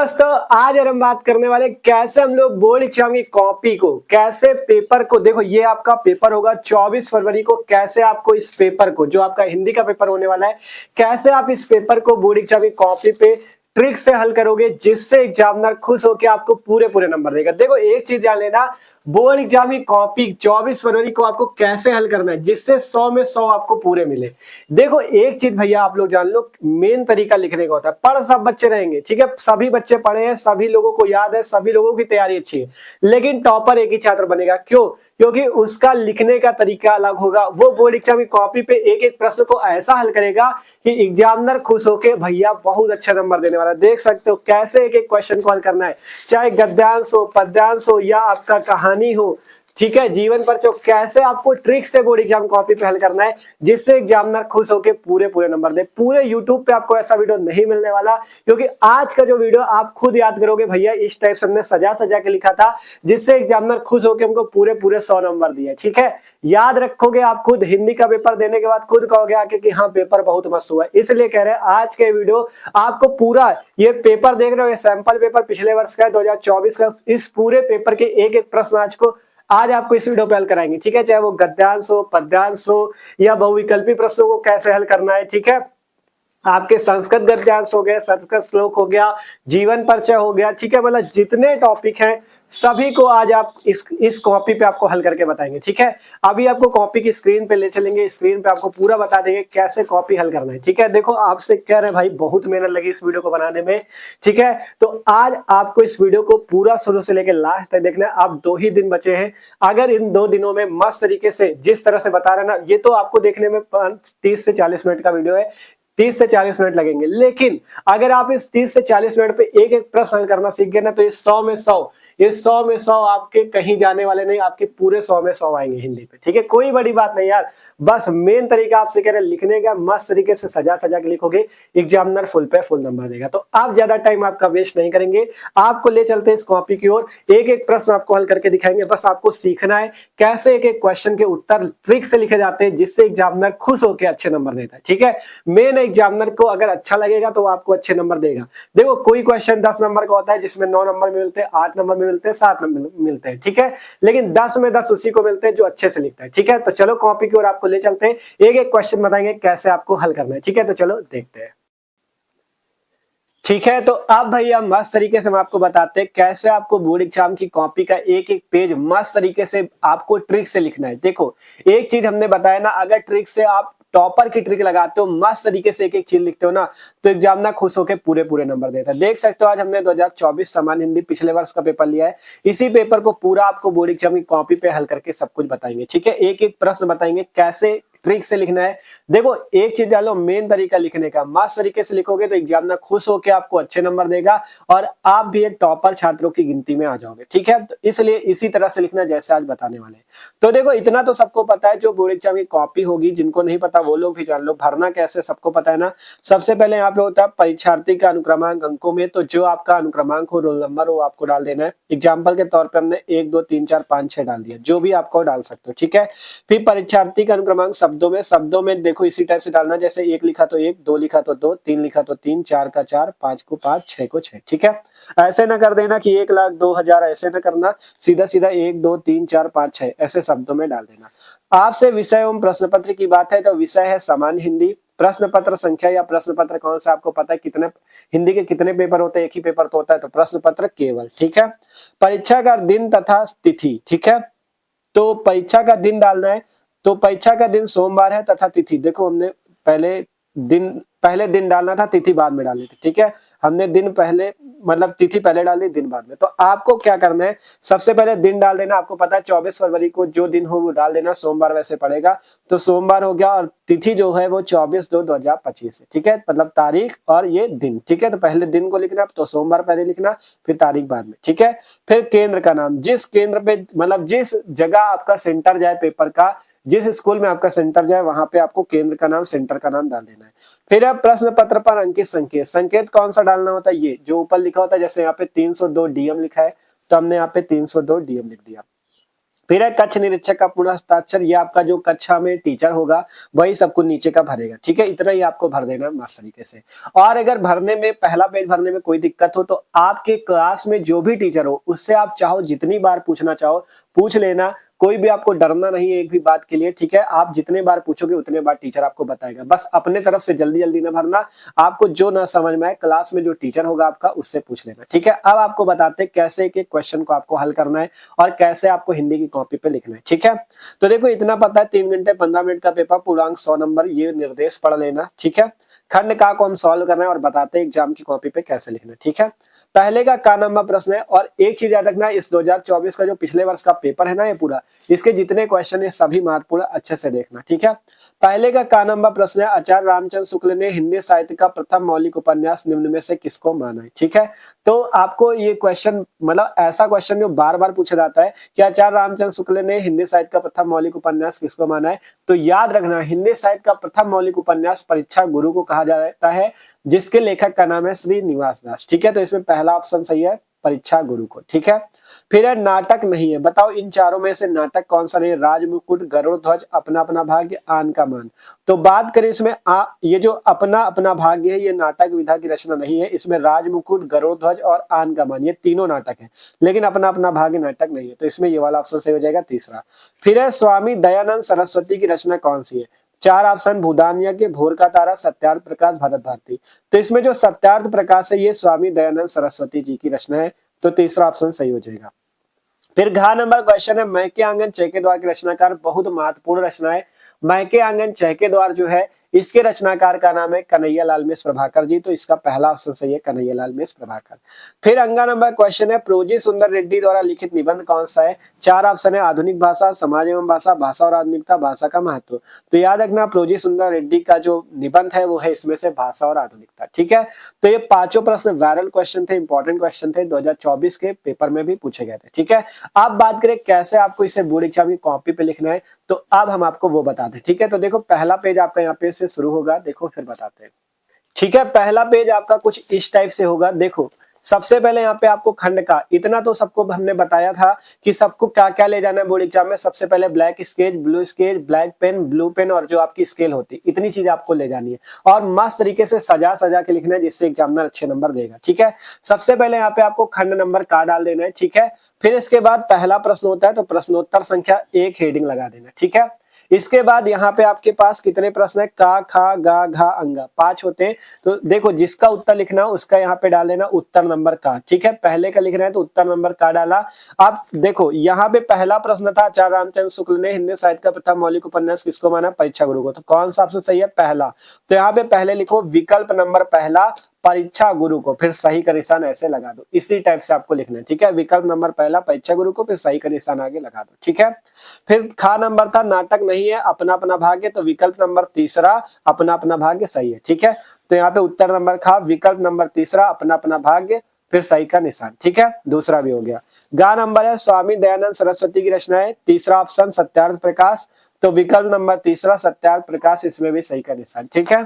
दोस्तों आज हम बात करने वाले कैसे हम लोग बोर्ड एग्जाम की कॉपी को कैसे पेपर को देखो ये आपका पेपर होगा 24 फरवरी को। कैसे आपको इस पेपर को जो आपका हिंदी का पेपर होने वाला है कैसे आप इस पेपर को बोर्ड एग्जाम की कॉपी पे ट्रिक से हल करोगे जिससे एग्जामिनर खुश होकर आपको पूरे पूरे नंबर देगा। देखो एक चीज जान लेना, बोर्ड एग्जाम की कॉपी 24 फरवरी को आपको कैसे हल करना है जिससे 100 में 100 आपको पूरे मिले। देखो एक चीज भैया आप लोग जान लो, मेन तरीका लिखने का होता है। पढ़ सब बच्चे रहेंगे, ठीक है, सभी बच्चे पढ़े हैं, सभी लोगों को याद है, सभी लोगों की तैयारी अच्छी है, लेकिन टॉपर एक ही छात्र बनेगा। क्यों? क्योंकि उसका लिखने का तरीका अलग होगा। वो बोर्ड एग्जाम की कॉपी पे एक एक प्रश्न को ऐसा हल करेगा कि एग्जामिनर खुश होके भैया बहुत अच्छा नंबर देने वाला। देख सकते हो कैसे एक एक क्वेश्चन को हल करना है, चाहे गद्यांश हो, पद्यांश हो या आपका कहानी हो, ठीक है, जीवन पर जो कैसे आपको ट्रिक से बोर्ड एग्जाम कॉपी पे हल करना है जिससे एग्जामिनर खुश होके पूरे पूरे नंबर दे। पूरे यूट्यूब पे आपको ऐसा वीडियो नहीं मिलने वाला, क्योंकि आज का जो वीडियो आप खुद याद करोगे भैया इस टाइप से हमने सजा सजा के लिखा था जिससे एग्जामिनर खुश होके हमको पूरे पूरे 100 नंबर दिए। ठीक है, याद रखोगे आप खुद हिंदी का पेपर देने के बाद खुद कहोगे आके कि हाँ पेपर बहुत मस्त हुआ। इसलिए कह रहे हैं आज के वीडियो आपको पूरा ये पेपर देख रहे हो, ये सैंपल पेपर पिछले वर्ष का है 2024 का, इस पूरे पेपर के एक एक प्रश्न आज आपको इस वीडियो पे हल कराएंगे। ठीक है, चाहे वो गद्यांश हो, पद्यांश हो या बहुविकल्पी प्रश्नों को कैसे हल करना है। ठीक है, आपके संस्कृत गद्यांश हो गया, संस्कृत श्लोक हो गया, जीवन परिचय हो गया, ठीक है, मतलब जितने टॉपिक हैं सभी को आज आप इस कॉपी पे आपको हल करके बताएंगे। ठीक है, अभी आपको कॉपी की स्क्रीन पे ले चलेंगे, स्क्रीन पे आपको पूरा बता देंगे कैसे कॉपी हल करना है। ठीक है, देखो आपसे कह रहे हैं भाई बहुत मेहनत लगी इस वीडियो को बनाने में। ठीक है, तो आज आपको इस वीडियो को पूरा शुरू से लेकर लास्ट तक देखना है। आप 2 ही दिन बचे हैं, अगर इन 2 दिनों में मस्त तरीके से जिस तरह से बता रहे हैं ना, ये तो आपको देखने में 30 से 40 मिनट का वीडियो है, 30 से 40 मिनट लगेंगे, लेकिन अगर आप इस 30 से 40 मिनट पे एक एक प्रश्न हल करना सीख गए ना तो ये 100 में 100, ये 100 में 100 आपके कहीं जाने वाले नहीं, आपके पूरे 100 में 100 आएंगे हिंदी पे। ठीक है, कोई बड़ी बात नहीं यार, बस मेन तरीका आपसे कह रहे हैं लिखने का, मस्त तरीके से सजा सजा के लिखोगे, एग्जामिनर फुल पे फुल नंबर देगा। तो आप ज्यादा टाइम आपका वेस्ट नहीं करेंगे, आपको ले चलते हैं इस कॉपी की ओर, एक एक प्रश्न आपको हल करके दिखाएंगे। बस आपको सीखना है कैसे एक एक क्वेश्चन के उत्तर ट्रिक से लिखे जाते हैं जिससे एग्जामिनर खुश होकर अच्छे नंबर देता है। ठीक है, मेन एग्जामिनर को अगर अच्छा लगेगा तो आपको अच्छे नंबर देगा। देखो कोई क्वेश्चन 10 नंबर का होता है जिसमें 9 नंबर मिलते हैं, 8 नंबर मिलते हैं, 7 नंबर मिलते हैं। ठीक है, लेकिन 10 में 10 उसी को मिलते हैं जो अच्छे से लिखता है। ठीक है, तो चलो कॉपी की ओर आपको ले चलते हैं, एक एक क्वेश्चन बताएंगे कैसे आपको हल करना है। ठीक है, तो चलो देखते हैं। ठीक है, तो अब भैया मस्त तरीके से हम आपको बताते हैं कैसे आपको बोर्ड एग्जाम की कॉपी का एक एक पेज मस्त तरीके से आपको ट्रिक से लिखना है। देखो एक चीज हमने बताया ना, अगर ट्रिक से आप टॉपर की ट्रिक लगाते हो, मस्त तरीके से एक एक चीज लिखते हो ना, तो एग्जामिनर खुश होकर पूरे पूरे नंबर देता है। देख सकते हो आज हमने 2024 सामान्य हिंदी पिछले वर्ष का पेपर लिया है, इसी पेपर को पूरा आपको बोर्ड एग्जाम की कॉपी पे हल करके सब कुछ बताएंगे। ठीक है, एक एक प्रश्न बताएंगे कैसे ट्रिक से लिखना है। देखो एक चीज डालो, मेन तरीका लिखने का, मस्त तरीके से लिखोगे तो एग्जामिनर खुश होकर आपको अच्छे नंबर देगा और आप भी एक टॉपर छात्रों की गिनती में आ जाओगे। ठीक है, तो इसलिए इसी तरह से लिखना जैसे आज बताने वाले हैं। तो देखो इतना तो सबको पता है, जो बोर्ड एग्जाम की कॉपी होगी, जिनको नहीं पता वो लोग भी जान लो। भरना कैसे सबको पता है ना। सबसे पहले यहाँ पे होता है परीक्षार्थी का अनुक्रमांक अंकों में, तो जो आपका अनुक्रमांक हो, रोल नंबर हो, आपको डाल देना है। एग्जाम्पल के तौर पर हमने 1 2 3 4 5 6 डाल दिया, जो भी आपको डाल सकते हो। ठीक है, फिर परीक्षार्थी का अनुक्रमांक शब्दों में देखो इसी टाइप से डालना, जैसे 1 लिखा तो 1, 2 लिखा तो 2, 3 लिखा तो 3, 4 का 4, 5 को 5, 6 को 6। ठीक है, ऐसे ना कर देना कि 1,02,000, ऐसे ना करना, सीधा सीधा 1 2 3 4 5 6 ऐसे शब्दों में डाल देना। आपसे विषय एवं प्रश्न पत्र की बात है तो विषय है सामान्य हिंदी। प्रश्न पत्र संख्या या प्रश्न पत्र कौन सा आपको पता है, कितने हिंदी के कितने पेपर होते हैं, एक ही पेपर तो होता है, तो प्रश्न पत्र केवल। ठीक है, परीक्षा का दिन तथा तिथि। ठीक है, तो परीक्षा का दिन डालना है, तो परीक्षा का दिन सोमवार है तथा तिथि, देखो हमने पहले दिन डालना था, तिथि बाद में डाली थी। ठीक है, हमने दिन पहले मतलब तिथि पहले डाली, दिन बाद में। तो आपको क्या करना है, सबसे पहले दिन डाल देना। आपको पता है 24 फरवरी को जो दिन हो वो डाल देना, सोमवार वैसे पड़ेगा तो सोमवार हो गया, और तिथि जो है वो 24/2/2025 है। ठीक है, मतलब तारीख और ये दिन। ठीक है, तो पहले दिन को लिखना, तो सोमवार पहले लिखना, फिर तारीख बाद में। ठीक है, फिर केंद्र का नाम, जिस केंद्र पे मतलब जिस जगह आपका सेंटर जाए पेपर का, जिस स्कूल में आपका सेंटर जाए वहां पे आपको केंद्र का नाम, सेंटर का नाम डाल देना है। फिर अब प्रश्न पत्र पर अंकित संकेत, संकेत कौन सा डालना होता है, ये जो ऊपर लिखा होता है, जैसे यहाँ पे 302 डीएम लिखा है तो हमने यहाँ पे 302 डीएम लिख दिया। फिर है कक्ष निरीक्षक का पूर्ण हस्ताक्षर, ये आपका जो कक्षा में टीचर होगा वही सब कुछ नीचे का भरेगा, ठीक है। इतना ही आपको भर देना मस्त तरीके से। और अगर भरने में, पहला पेज भरने में कोई दिक्कत हो तो आपके क्लास में जो भी टीचर हो उससे आप चाहो जितनी बार पूछना चाहो पूछ लेना, कोई भी आपको डरना नहीं है एक भी बात के लिए, ठीक है। आप जितने बार पूछोगे उतने बार टीचर आपको बताएगा, बस अपने तरफ से जल्दी जल्दी ना भरना, आपको जो ना समझ में आए क्लास में जो टीचर होगा आपका उससे पूछ लेना, ठीक है। अब आपको बताते हैं कैसे एक एक क्वेश्चन को आपको हल करना है और कैसे आपको हिंदी की कॉपी पे लिखना है, ठीक है। तो देखो इतना पता है, 3 घंटे 15 मिनट का पेपर, पूर्णांक 100 नंबर, ये निर्देश पढ़ लेना, ठीक है। खंड का को हम सॉल्व करना है और बताते हैं एग्जाम की कॉपी पे कैसे लिखना है, ठीक है। पहले का नंबर प्रश्न है, और एक चीज याद रखना, इस 2024 का जो पिछले वर्ष का पेपर है ना, ये पूरा इसके जितने क्वेश्चन है सभी महत्वपूर्ण, अच्छे से देखना, ठीक है। पहले का नंबर प्रश्न है, आचार्य रामचंद्र शुक्ल ने हिंदी साहित्य का प्रथम मौलिक उपन्यास निम्न में से किसको माना है, ठीक है। तो आपको ये क्वेश्चन, मतलब ऐसा क्वेश्चन जो बार बार पूछा जाता है कि आचार्य रामचंद्र शुक्ल ने हिंदी साहित्य का प्रथम मौलिक उपन्यास किसको माना है, तो याद रखना हिंदी साहित्य का प्रथम मौलिक उपन्यास परीक्षा गुरु को कहा जाता है, जिसके लेखक का नाम है श्री निवास दास, ठीक है। तो इसमें पहला ऑप्शन सही है, परीक्षा गुरु को, ठीक है। फिर है नाटक नहीं है, बताओ इन चारों में से नाटक कौन सा नहीं है, राजमुकुट, गरुड़ ध्वज, अपना अपना भाग्य, आन का मान। तो बात करें इसमें ये जो अपना अपना भाग्य है ये नाटक विधा की रचना नहीं है, इसमें राजमुकुट, गरुड़ ध्वज और आन का मान ये तीनों नाटक है, लेकिन अपना अपना भाग्य नाटक नहीं है, तो इसमें ये वाला ऑप्शन सही हो जाएगा, तीसरा। फिर है स्वामी दयानंद सरस्वती की रचना कौन सी है, 4 ऑप्शन, भूदान यज्ञ, भोर का तारा, सत्यार्थ प्रकाश, भरत भारती। तो इसमें जो सत्यार्थ प्रकाश है ये स्वामी दयानंद सरस्वती जी की रचना है, तो तीसरा ऑप्शन सही हो जाएगा। फिर घ नंबर क्वेश्चन है, मैके आंगन चहके द्वार के रचनाकार, बहुत महत्वपूर्ण रचना है। मैके आंगन चहके द्वार जो है इसके रचनाकार का नाम है कन्हैया लाल मिश्र प्रभाकर जी, तो इसका पहला ऑप्शन सही है, कन्हैया लाल मिश्र प्रभाकर। फिर अंगा नंबर क्वेश्चन है, प्रोजी सुंदर रेड्डी द्वारा लिखित निबंध कौन सा है, 4 ऑप्शन है, आधुनिक भाषा, समाज एवं भाषा, भाषा और आधुनिकता, भाषा का महत्व। तो याद रखना प्रोजी सुंदर रेड्डी का जो निबंध है वो है इसमें से भाषा और आधुनिकता, ठीक है। तो ये पांचों प्रश्न वायरल क्वेश्चन थे, इंपॉर्टेंट क्वेश्चन थे, 2024 के पेपर में भी पूछे गए थे, ठीक है। अब बात करें कैसे आपको इसे बोर्ड एग्जाम की कॉपी पे लिखना है, तो अब हम आपको वो बताते हैं, ठीक है। तो देखो पहला पेज आपका यहाँ पे से शुरू होगा, देखो फिर बताते हैं, ठीक है। पहला पेज आपका कुछ इस टाइप से होगा, देखो सबसे पहले यहाँ पे आपको खंड का, इतना तो सबको हमने बताया था कि सबको क्या क्या ले जाना है बोर्ड एग्जाम में। सबसे पहले black sketch, blue sketch, black pen, blue pen और जो आपकी स्केल होती है, इतनी चीज आपको ले जानी है और मस्त तरीके से सजा सजा के लिखना है, जिससे एग्जामिनर अच्छे नंबर देगा, ठीक है। सबसे पहले यहाँ पे आपको खंड नंबर का डाल देना है, ठीक है। फिर इसके बाद पहला प्रश्न होता है तो प्रश्नोत्तर संख्या 1 हेडिंग लगा देना, ठीक है। इसके बाद यहाँ पे आपके पास कितने प्रश्न है, का, खा, गा, घा, अंगा, 5 होते हैं। तो देखो जिसका उत्तर लिखना उसका यहाँ पे डाल देना उत्तर नंबर का, ठीक है। पहले का लिखना है तो उत्तर नंबर का डाला। अब देखो यहाँ पे पहला प्रश्न था, आचार्य रामचंद्र शुक्ल ने हिंदी साहित्य का प्रथम मौलिक उपन्यास किसको माना, परीक्षा गुरु को। तो कौन सा ऑप्शन सही है, पहला। तो यहाँ पे पहले लिखो विकल्प नंबर पहला, परीक्षा गुरु को, फिर सही का निशान ऐसे लगा दो, इसी टाइप से आपको लिखना है, ठीक है। विकल्प नंबर पहला परीक्षा गुरु को, फिर सही का निशान आगे लगा दो, ठीक है। फिर खा नंबर था नाटक नहीं है, अपना अपना भाग्य, तो विकल्प नंबर तीसरा अपना अपना भाग्य सही है, ठीक है। तो यहाँ पे उत्तर नंबर खा, विकल्प नंबर तीसरा अपना अपना भाग्य, फिर सही का निशान, ठीक है। दूसरा भी हो गया। गा नंबर है स्वामी दयानंद सरस्वती की रचना है, तीसरा ऑप्शन सत्यार्थ प्रकाश, तो विकल्प नंबर तीसरा सत्यार्थ प्रकाश, इसमें भी सही का निशान, ठीक है।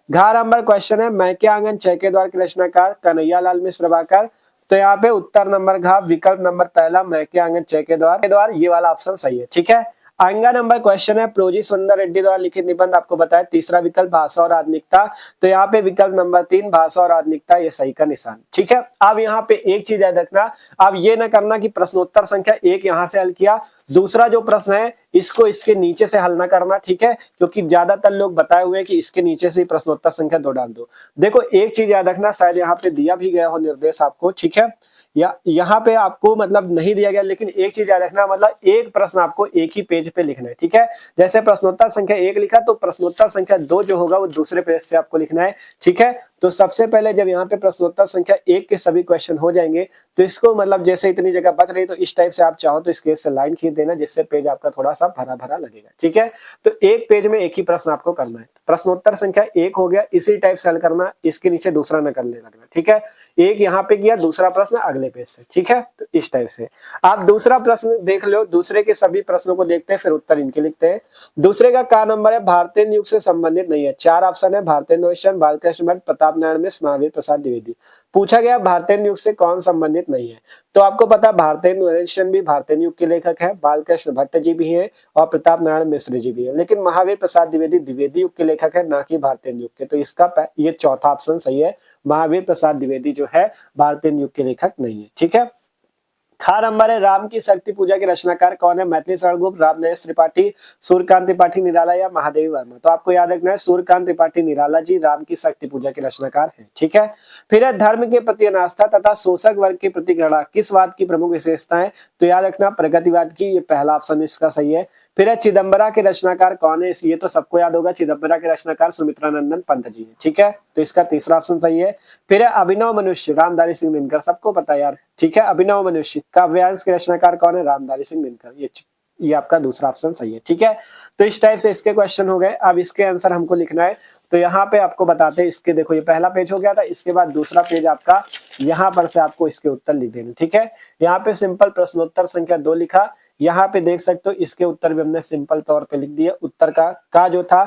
घ नंबर क्वेश्चन है, मैके आंगन चहके द्वार के रचनाकार कन्हैया लाल मिश्र प्रभाकर, तो यहाँ पे उत्तर नंबर घ, विकल्प नंबर पहला मैके आंगन चहके द्वार, ये वाला ऑप्शन सही है, ठीक है। आएगा नंबर क्वेश्चन है, प्रोजी सुंदर रेड्डी द्वारा लिखित निबंध आपको बताया, तीसरा विकल्प भाषा और आधुनिकता, तो यहाँ पे विकल्प नंबर 3 भाषा और आधुनिकता, ये सही का निशान, ठीक है। अब यहाँ पे एक चीज याद रखना, अब ये ना करना कि प्रश्नोत्तर संख्या 1 यहाँ से हल किया, दूसरा जो प्रश्न है इसको इसके नीचे से हल ना करना, ठीक है, क्योंकि ज्यादातर लोग बताए हुए हैं कि इसके नीचे से प्रश्नोत्तर संख्या 2 डाल दो। देखो एक चीज याद रखना, शायद यहाँ पे दिया भी गया हो निर्देश आपको, ठीक है, या यहाँ पे आपको मतलब नहीं दिया गया, लेकिन एक चीज याद रखना, मतलब एक प्रश्न आपको एक ही पेज पे लिखना है, ठीक है। जैसे प्रश्नोत्तर संख्या 1 लिखा तो प्रश्नोत्तर संख्या 2 जो होगा वो दूसरे पेज से आपको लिखना है, ठीक है। तो सबसे पहले जब यहाँ पे प्रश्नोत्तर संख्या 1 के सभी क्वेश्चन हो जाएंगे तो इसको मतलब जैसे इतनी जगह बच रही तो इस टाइप से आप चाहो तो इसके से लाइन खींच देना, जिससे पेज आपका थोड़ा सा भरा भरा लगेगा, ठीक है। तो एक पेज में एक ही प्रश्न आपको करना है, प्रश्नोत्तर संख्या 1 हो गया, इसी टाइप से हल करना, इसके नीचे दूसरा न करने लगना, ठीक है। एक यहाँ पे किया, दूसरा प्रश्न अगले पेज से, ठीक है। तो इस टाइप से आप दूसरा प्रश्न देख लो, दूसरे के सभी प्रश्नों को देखते हैं फिर उत्तर इनके लिखते हैं। दूसरे का नंबर है भारतीय युग से संबंधित नहीं है, 4 ऑप्शन है, भारतेंदु क्वेश्चन, बालकृष्ण भट्ट, प्रताप प्रताप नारायण मिश्र, महावीर प्रसाद द्विवेदी। पूछा गया भारतेंदु युग से कौन संबंधित नहीं है, तो आपको पता है भारतेंदु हरिश्चंद्र भी भारतेंदु युग के लेखक है, बालकृष्ण भट्ट जी भी हैं और प्रताप नारायण मिश्र जी भी है, लेकिन महावीर प्रसाद द्विवेदी द्विवेदी युग के लेखक है, ना कि भारतेंदु युग के। तो इसका ये चौथा ऑप्शन सही है, महावीर प्रसाद द्विवेदी जो है भारतेंदु युग के लेखक नहीं है। ठीक है। खा नंबर है, राम की शक्ति पूजा के रचनाकार कौन है, मैथिली शरण गुप्त, रामनरेश त्रिपाठी, सूर्यकांत त्रिपाठी निराला या महादेवी वर्मा। तो आपको याद रखना है सूर्यकांत त्रिपाठी निराला जी राम की शक्ति पूजा के रचनाकार है। ठीक है। फिर है धर्म के प्रति अनास्था तथा शोषक वर्ग के प्रति घृणा किस वाद की प्रमुख विशेषता है, तो याद रखना प्रगतिवाद की, ये पहला ऑप्शन इसका सही है। फिर है चिदंबरा के रचनाकार कौन है, ये तो सबको याद होगा, चिदंबरा के रचनाकार सुमित्रानंदन पंत जी है। ठीक है। तो इसका तीसरा ऑप्शन सही है। फिर है अभिनव मनुष्य, रामधारी सिंह दिनकर, सबको पता है यार। ठीक है। अभिनव मनुष्य काव्यांश के रचनाकार कौन है, रामधारी सिंह दिनकर, ये आपका दूसरा ऑप्शन सही है। ठीक है। तो इस टाइप से इसके क्वेश्चन हो गए। अब इसके आंसर हमको लिखना है, तो यहाँ पे आपको बताते हैं इसके, देखो ये पहला पेज हो गया था, इसके बाद दूसरा पेज आपका यहाँ पर से आपको इसके उत्तर लिख देने। ठीक है। यहाँ पे सिंपल प्रश्नोत्तर संख्या 2 लिखा, यहाँ पे देख सकते हो इसके उत्तर भी हमने सिंपल तौर पे लिख दिया। उत्तर का जो था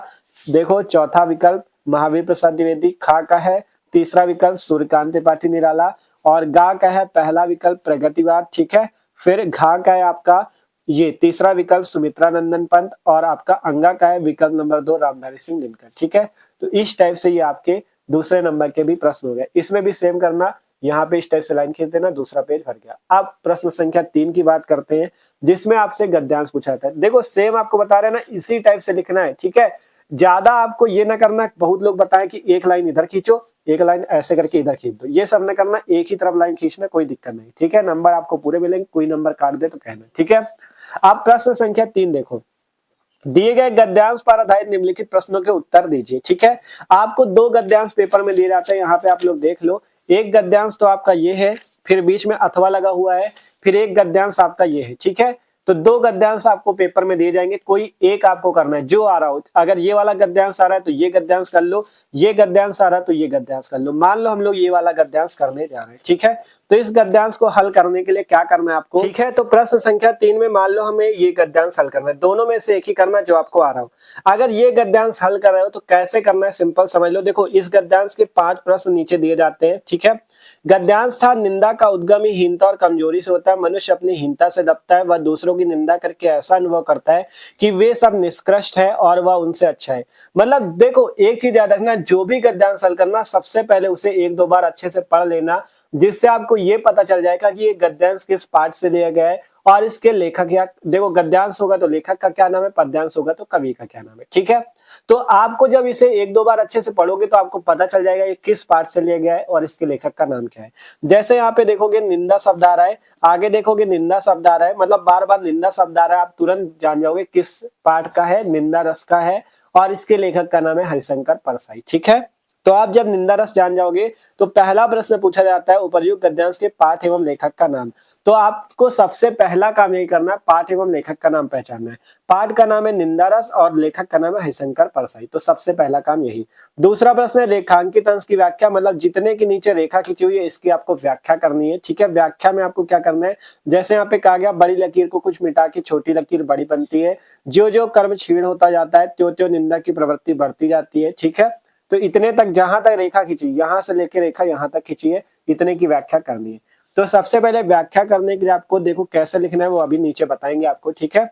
देखो, चौथा विकल्प महावीर प्रसाद द्विवेदी, खा का है तीसरा विकल्प सूर्यकांत त्रिपाठी निराला, और गा का है पहला विकल्प प्रगतिवाद। ठीक है। फिर घा का है आपका ये तीसरा विकल्प सुमित्रानंदन पंत, और आपका अंगा का है विकल्प नंबर 2 रामधारी सिंह दिनकर। ठीक है। तो इस टाइप से ये आपके दूसरे नंबर के भी प्रश्न हो गए। इसमें भी सेम करना, यहाँ पे इस टाइप से लाइन खींच देना, दूसरा पेज भर गया। अब प्रश्न संख्या 3 की बात करते हैं, जिसमें आपसे गद्यांश पूछा था। देखो सेम आपको बता रहे हैं ना, इसी टाइप से लिखना है। ठीक है। ज्यादा आपको ये ना करना, बहुत लोग बताएं कि एक लाइन इधर खींचो, एक लाइन ऐसे करके इधर खींच दो, ये सब न करना, एक ही तरफ लाइन खींचना, कोई दिक्कत नहीं। ठीक है। नंबर आपको पूरे मिलेंगे, कोई नंबर काट दे तो कहना। ठीक है। आप प्रश्न संख्या 3 देखो, दिए गए गद्यांश पर आधारित निम्नलिखित प्रश्नों के उत्तर दीजिए। ठीक है। आपको 2 गद्यांश पेपर में दिए जाते हैं, यहाँ पे आप लोग देख लो। एक गद्यांश तो आपका ये है, फिर बीच में अथवा लगा हुआ है, फिर एक गद्यांश आपका ये है। ठीक है। तो 2 गद्यांश आपको पेपर में दिए जाएंगे, कोई एक आपको करना है जो आ रहा हो। अगर ये वाला गद्यांश आ रहा है तो ये गद्यांश कर लो, ये गद्यांश आ रहा है तो ये गद्यांश कर लो। मान लो हम लोग ये वाला गद्यांश करने जा रहे हैं। ठीक है। तो इस गद्यांश को हल करने के लिए क्या करना है आपको, ठीक है। तो प्रश्न संख्या 3 में मान लो हमें ये गद्यांश हल करना है, दोनों में से एक ही करना है जो आपको आ रहा हो। अगर ये गद्यांश हल कर रहे हो तो कैसे करना है, सिंपल समझ लो। देखो इस गद्यांश के 5 प्रश्न नीचे दिए जाते हैं। ठीक है। गद्यांश था, निंदा का उद्गम ही हीनता और कमजोरी से होता है, मनुष्य अपनी हीनता से दबता है, वह दूसरों की निंदा करके ऐसा अनुभव करता है कि वे सब निष्कृष्ट है और वह उनसे अच्छा है। मतलब देखो एक चीज याद रखना, जो भी गद्यांश हल करना सबसे पहले उसे 1-2 बार अच्छे से पढ़ लेना, जिससे आपको ये पता चल जाएगा कि ये गद्यांश किस पाठ से लिया गया है और इसके लेखक या, देखो गद्यांश होगा तो लेखक का क्या नाम है, पद्यांश होगा तो कवि का क्या नाम है। ठीक है। तो आपको जब इसे 1-2 बार अच्छे से पढ़ोगे तो आपको पता चल जाएगा ये किस पाठ से लिया गया है और इसके लेखक का नाम क्या है। जैसे यहाँ पे देखोगे निंदा शब्द आ रहा है, आगे देखोगे निंदा शब्द आ रहा है, मतलब बार बार निंदा शब्द आ रहा है, आप तुरंत जान जाओगे किस पाठ का है, निंदा रस का है, और इसके लेखक का नाम है हरिशंकर परसाई। ठीक है। तो आप जब निंदा रस जान जाओगे तो पहला प्रश्न पूछा जाता है उपर्युक्त गद्यांश के पाठ एवं लेखक का नाम। तो आपको सबसे पहला काम यही करना है, पाठ एवं लेखक का नाम पहचानना है। पाठ का नाम है निंदा रस और लेखक का नाम है हरिशंकर परसाई, तो सबसे पहला काम यही। दूसरा प्रश्न है रेखांकित अंश की व्याख्या, मतलब जितने के नीचे रेखा खींची हुई है इसकी आपको व्याख्या करनी है। ठीक है। व्याख्या में आपको क्या करना है, जैसे यहाँ पे कहा गया बड़ी लकीर को कुछ मिटा के छोटी लकीर बड़ी बनती है, जो जो कर्म क्षीण होता जाता है त्यों त्यों निंदा की प्रवृत्ति बढ़ती जाती है। ठीक है। तो इतने तक जहां तक रेखा खींची, यहां से लेकर रेखा यहां तक खींची है, इतने की व्याख्या करनी है। तो सबसे पहले व्याख्या करने के लिए आपको देखो कैसे लिखना है वो अभी नीचे बताएंगे आपको। ठीक है।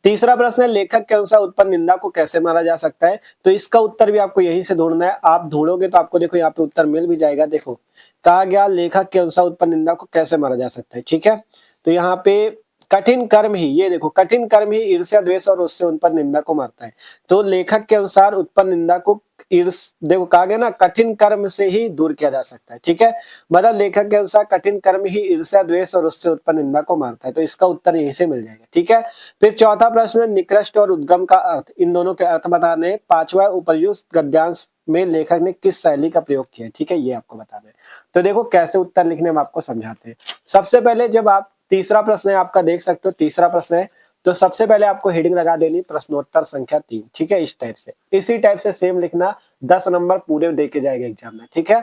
तीसरा प्रश्न है लेखक के अनुसार उत्पन्न निंदा को कैसे मारा जा सकता है, तो इसका उत्तर भी आपको यहीं से ढूंढना है। आप ढूंढोगे तो आपको देखो यहाँ पे उत्तर मिल भी जाएगा। देखो कहा गया लेखक के अनुसार उत्पन्न निंदा को कैसे मारा जा सकता है। ठीक है। तो यहाँ पे कठिन कर्म ही, ये देखो कठिन कर्म ही ईर्ष्या द्वेष और उससे उत्पन्न निंदा को मारता है। तो लेखक के अनुसार उत्पन्न निंदा को देखो कहा गया ना कठिन कर्म से ही दूर किया जा सकता है। ठीक है। मतलब लेखक के अनुसार कठिन कर्म ही ईर्ष्या द्वेष और उससे उत्पन्न निंदा को मारता है, तो इसका उत्तर यहीं से मिल जाएगा। ठीक है। फिर चौथा प्रश्न है निकृष्ट और उद्गम का अर्थ, इन दोनों के अर्थ बताने। पांचवा उपर्युक्त गद्यांश में लेखक ने किस शैली का प्रयोग किया। ठीक है। ये आपको बताना है। तो देखो कैसे उत्तर लिखने में आपको समझाते हैं। सबसे पहले जब आप तीसरा प्रश्न है आपका देख सकते हो, तीसरा प्रश्न है तो सबसे पहले आपको हेडिंग लगा देनी प्रश्नोत्तर संख्या 3। ठीक है। इस टाइप से, इसी टाइप से सेम लिखना, 10 नंबर पूरे दे के जाएगा एग्जाम में। ठीक है।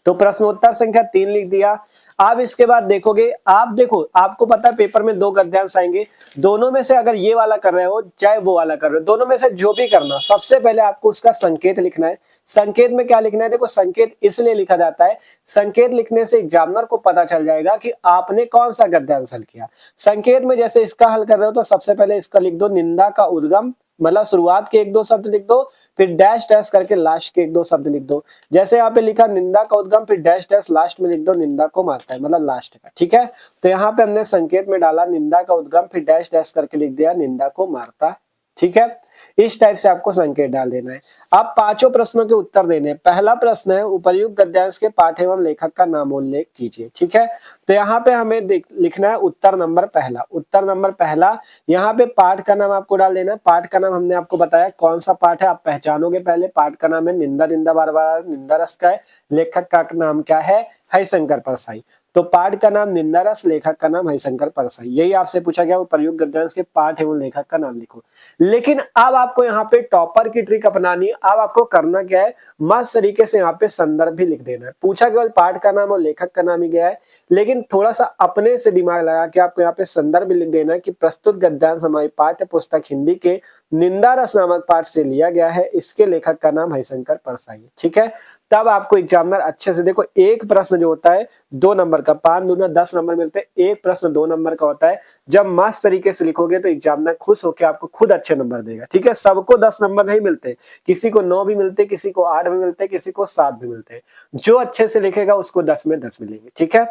तो प्रश्नोत्तर संख्या 3 लिख दिया। अब इसके बाद देखोगे, आप देखो आपको पता है पेपर में 2 गद्यांश आएंगे, दोनों में से अगर ये वाला कर रहे हो चाहे वो वाला कर रहे हो, दोनों में से जो भी करना, सबसे पहले आपको उसका संकेत लिखना है। संकेत में क्या लिखना है, देखो संकेत इसलिए लिखा जाता है, संकेत लिखने से एग्जामिनर को पता चल जाएगा कि आपने कौन सा गद्यांश हल किया। संकेत में जैसे इसका हल कर रहे हो तो सबसे पहले इसका लिख दो निंदा का उद्गम, मतलब शुरुआत के 1-2 शब्द लिख दो, फिर डैश डैश करके लास्ट के 1-2 शब्द लिख दो। जैसे यहाँ पे लिखा निंदा का उद्गम, फिर डैश डैश लास्ट में लिख दो निंदा को मारता है, मतलब लास्ट का। ठीक है, तो यहाँ पे हमने संकेत में डाला निंदा का उद्गम, फिर डैश डैश करके लिख दिया निंदा को मारता है। ठीक है, इस टाइप से आपको संकेत डाल देना है। अब 5 प्रश्नों के उत्तर देने हैं। पहला प्रश्न है उपर्युक्त गद्यांश के पाठ एवं लेखक का नाम उल्लेख कीजिए। ठीक है, तो यहाँ पे हमें लिखना है उत्तर नंबर पहला। उत्तर नंबर पहला, यहाँ पे पाठ का नाम आपको डाल देना है। पाठ का नाम हमने आपको बताया कौन सा पाठ है, आप पहचानोगे पहले। पाठ का नाम है निंदा, निंदा बार बार निंदा रस का है। लेखक का नाम क्या है, हरिशंकर परसाई। तो पाठ का नाम निंदा रस, लेखक का नाम हरिशंकर परसाई। यही आपसे पूछा गया, उपर्युक्त गद्यांश के पाठ एवं लेखक का नाम लिखो। लेकिन अब आपको यहाँ पे टॉपर की ट्रिक अपनानी है। अब आपको करना क्या है, मस्त तरीके से यहाँ पे संदर्भ भी लिख देना है। पूछा केवल पाठ का नाम और लेखक का नाम ही गया है, लेकिन थोड़ा सा अपने से दिमाग लगा के आपको यहाँ पे संदर्भ भी लिख देना है कि प्रस्तुत गद्यांश हमारी पाठ्य पुस्तक हिंदी के निंदा रस नामक पाठ से लिया गया है, इसके लेखक का नाम हरिशंकर परसाई है। ठीक है, तब आपको एग्जामिनर अच्छे से, देखो एक प्रश्न जो होता है 2 नंबर का, 5 दूना 10 नंबर मिलते हैं, एक प्रश्न 2 नंबर का होता है। जब मस्त तरीके से लिखोगे तो एग्जामिनर खुश होकर आपको खुद अच्छे नंबर देगा। ठीक है, सबको 10 नंबर नहीं मिलते, किसी को 9 भी मिलते, किसी को 8 भी मिलते, किसी को 7 भी मिलते। जो अच्छे से लिखेगा उसको 10 में 10 मिलेंगे। ठीक है,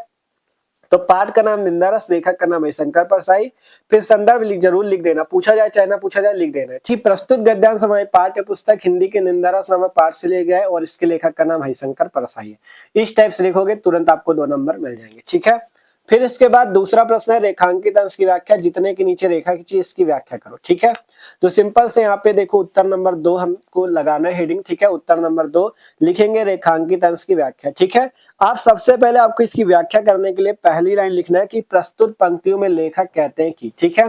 तो पाठ का नाम निंदा रस, लेखक का नाम हरिशंकर परसाई, फिर संदर्भ जरूर लिख देना, पूछा जाए चाहे ना पूछा जाए लिख देना। ठीक, प्रस्तुत गद्यांश हमारी पाठ्य पुस्तक हिंदी के निंदा रस नामक पाठ से लिया गया है और इसके लेखक का नाम हरिशंकर परसाई है। इस टाइप से लिखोगे तुरंत आपको 2 नंबर मिल जाएंगे। ठीक है, फिर इसके बाद दूसरा प्रश्न है रेखांकित अंश की व्याख्या, जितने के नीचे रेखा खींची इसकी व्याख्या करो। ठीक है, तो सिंपल से यहाँ पे देखो उत्तर नंबर 2 हमको लगाना है हेडिंग। ठीक है, उत्तर नंबर 2 लिखेंगे रेखांकित अंश की व्याख्या। ठीक है, आप सबसे पहले आपको इसकी व्याख्या करने के लिए पहली लाइन लिखना है कि प्रस्तुत पंक्तियों में लेखक कहते हैं कि। ठीक है,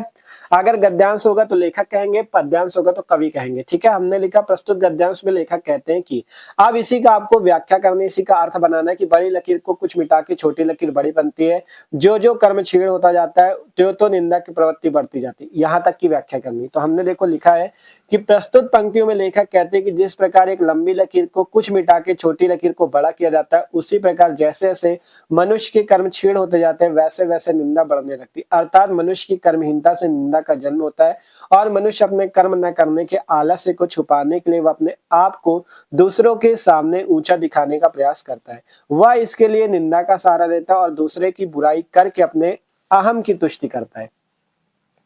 अगर गद्यांश होगा तो लेखक कहेंगे, पद्यांश होगा तो कवि कहेंगे। ठीक है, हमने लिखा प्रस्तुत गद्यांश में लेखक कहते हैं कि। अब इसी का आपको व्याख्या करनी, इसी का अर्थ बनाना है कि बड़ी लकीर को कुछ मिटा के छोटी लकीर बड़ी बनती है, जो जो कर्म छीड़ होता जाता है त्यो तो निंदा की प्रवृत्ति बढ़ती जाती है, यहाँ तक की व्याख्या करनी। तो हमने देखो लिखा है कि प्रस्तुत पंक्तियों में लेखक कहते हैं कि जिस प्रकार एक लंबी लकीर को कुछ मिटा के छोटी लकीर को बड़ा किया जाता है, उसी प्रकार जैसे जैसे मनुष्य के कर्म छीड़ होते जाते हैं वैसे वैसे निंदा बढ़ने लगती है। अर्थात मनुष्य की कर्महीनता से निंदा का जन्म होता है और मनुष्य अपने कर्म न करने के आलस्य को छुपाने के लिए वह अपने आप को दूसरों के सामने ऊंचा दिखाने का प्रयास करता है। वह इसके लिए निंदा का सहारा लेता है और दूसरे की बुराई करके अपने अहम की तुष्टि करता है।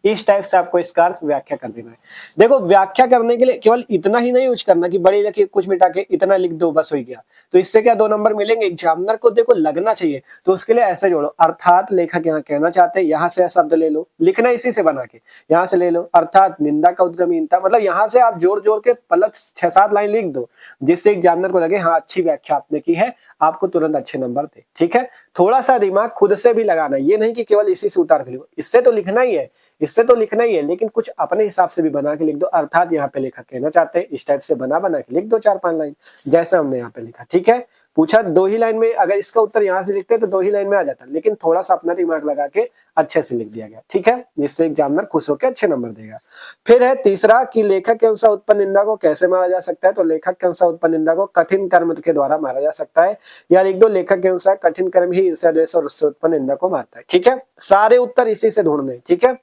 इस टाइप से आपको इसका अर्थ व्याख्या कर देना है। देखो व्याख्या करने के लिए केवल इतना ही नहीं यूज करना कि बड़ी लकीर कुछ मिटा के इतना लिख दो बस हो गया, तो इससे क्या 2 नंबर मिलेंगे। एग्जामिनर को देखो लगना चाहिए, तो उसके लिए ऐसे जोड़ो, अर्थात लेखक यहाँ कहना चाहते हैं, यहाँ से शब्द ले लो, लिखना इसी से बना के, यहाँ से ले लो अर्थात निंदा का उद्गमहीनता, मतलब यहाँ से आप जोड़ जोड़ के मतलब 6-7 लाइन लिख दो, जिससे एग्जामिनर को लगे हाँ अच्छी व्याख्या आपने की है, आपको तुरंत अच्छे नंबर दे। ठीक है, थोड़ा सा दिमाग खुद से भी लगाना, ये नहीं कि केवल इसी से उतार के लिखो, इससे तो लिखना ही है, इससे तो लिखना ही है, लेकिन कुछ अपने हिसाब से भी बना के लिख दो। अर्थात यहाँ पे लेखक कहना चाहते हैं, इस टाइप से बना बना के लिख दो 4-5 लाइन, जैसे हमने यहाँ पे लिखा। ठीक है, पूछा 2 ही लाइन में, अगर इसका उत्तर यहाँ से लिखते तो 2 ही लाइन में आ जाता, लेकिन थोड़ा सा अपना दिमाग लगा के अच्छे से लिख दिया गया। ठीक है, जिससे एग्जामिनर खुश होकर अच्छे नंबर देगा। फिर है तीसरा कि लेखक के अनुसार उत्पन्न निंदा को कैसे मारा जा सकता है, तो लेखक के अनुसार उत्पन्न निंदा को कठिन कर्म के द्वारा मारा जा सकता है, या लिख दो लेखक के अनुसार कठिन कर्म ही ईर्ष्या द्वेष और उससे उत्पन्न निंदा को मारता है। ठीक है, सारे उत्तर इसी से ढूंढने। ठीक है,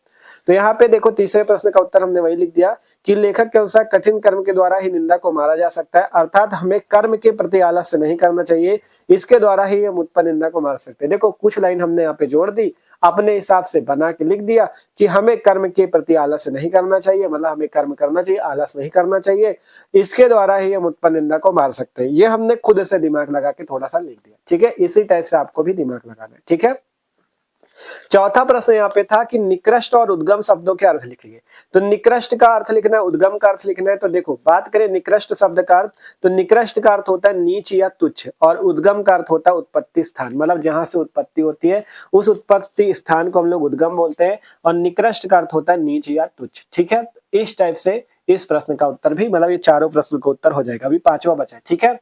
तो यहाँ पे देखो तीसरे प्रश्न का उत्तर हमने वही लिख दिया कि लेखक के अनुसार कठिन कर्म के द्वारा ही निंदा को मारा जा सकता है, अर्थात हमें कर्म के प्रति आलस्य नहीं करना चाहिए, इसके द्वारा ही हम उत्पन्न निंदा को मार सकते हैं। देखो कुछ लाइन हमने यहाँ पे जोड़ दी, अपने हिसाब से बना के लिख दिया कि हमें कर्म के प्रति आलस्य नहीं करना चाहिए, मतलब हमें कर्म करना चाहिए, आलस नहीं करना चाहिए, इसके द्वारा ही हम उत्पन्न निंदा को मार सकते हैं। ये हमने खुद से दिमाग लगा के थोड़ा सा लिख दिया। ठीक है, इसी टाइप से आपको भी दिमाग लगाना है। ठीक है, चौथा प्रश्न यहाँ पे था कि निकृष्ट और उद्गम शब्दों के अर्थ लिखिए। तो निकृष्ट का अर्थ लिखना है, उद्गम का अर्थ लिखना है। तो देखो बात करें निकृष्ट शब्द का अर्थ, तो निकृष्ट का अर्थ होता है नीच या तुच्छ, और उद्गम का अर्थ होता है उत्पत्ति स्थान, मतलब जहां से उत्पत्ति होती है उस उत्पत्ति स्थान को हम लोग उद्गम बोलते हैं, और निकृष्ट का अर्थ होता है नीच या तुच्छ। ठीक है, इस टाइप से इस प्रश्न का उत्तर भी, मतलब ये चारों प्रश्न का उत्तर हो जाएगा। अभी 5वां बचा है। ठीक है,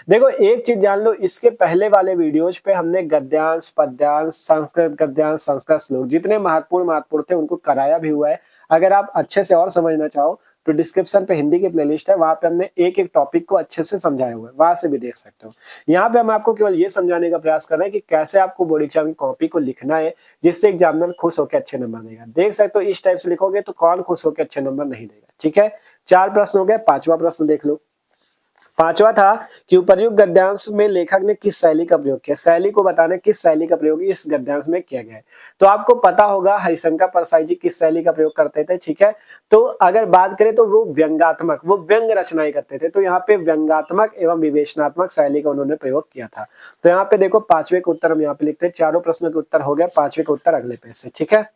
देखो एक चीज जान लो, इसके पहले वाले वीडियोज पे हमने गद्यांश, पद्यांश, संस्कृत गद्यांश, संस्कृत श्लोक जितने महत्वपूर्ण थे उनको कराया भी हुआ है। अगर आप अच्छे से और समझना चाहो तो डिस्क्रिप्शन पे हिंदी की प्लेलिस्ट है, वहां पे हमने एक एक टॉपिक को अच्छे से समझाया हुआ है, वहां से भी देख सकते हो। यहाँ पे हम आपको केवल ये समझाने का प्रयास कर रहे हैं कि कैसे आपको बोर्ड एग्जाम की कॉपी को लिखना है जिससे एग्जामिनर खुश होकर अच्छे नंबर देगा। देख सकते हो इस टाइप से लिखोगे तो कौन खुश होकर अच्छे नंबर नहीं देगा। ठीक है, 4 प्रश्न हो गए, 5वां प्रश्न देख लो। 5वां था कि उपर्युक्त गद्यांश में लेखक ने किस शैली का प्रयोग किया। शैली को बताने किस शैली का प्रयोग इस गद्यांश में किया गया है। तो आपको पता होगा हरिशंकर परसाई जी किस शैली का प्रयोग करते थे। ठीक है, तो अगर बात करें तो वो व्यंग्यात्मक, वो व्यंग रचनाएं करते थे, तो यहाँ पे व्यंग्यात्मक एवं विवेचनात्मक शैली का उन्होंने प्रयोग किया था। तो यहाँ पे देखो 5वें का उत्तर हम यहाँ पे लिखते हैं। चारों प्रश्नों के उत्तर हो गया, 5वें का उत्तर अगले पेज से। ठीक है,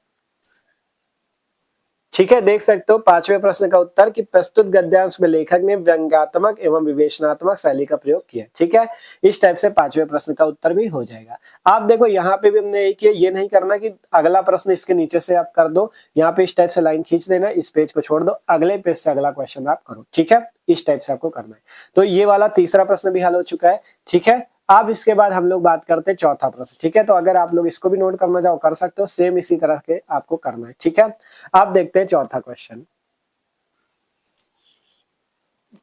ठीक है, देख सकते हो 5वें प्रश्न का उत्तर कि प्रस्तुत गद्यांश में लेखक ने व्यंग्यात्मक एवं विवेचनात्मक शैली का प्रयोग किया। ठीक है, इस टाइप से 5वें प्रश्न का उत्तर भी हो जाएगा। आप देखो यहाँ पे भी हमने एक ये नहीं करना कि अगला प्रश्न इसके नीचे से आप कर दो, यहाँ पे इस टाइप से लाइन खींच देना, इस पेज को छोड़ दो, अगले पेज से अगला क्वेश्चन आप करो। ठीक है, इस टाइप से आपको करना है। तो ये वाला तीसरा प्रश्न भी हल हो चुका है। ठीक है, अब इसके बाद हम लोग बात करते हैं चौथा प्रश्न। ठीक है, तो अगर आप लोग इसको भी नोट करना चाहो कर सकते हो, सेम इसी तरह के आपको करना है। ठीक है, आप देखते हैं चौथा क्वेश्चन।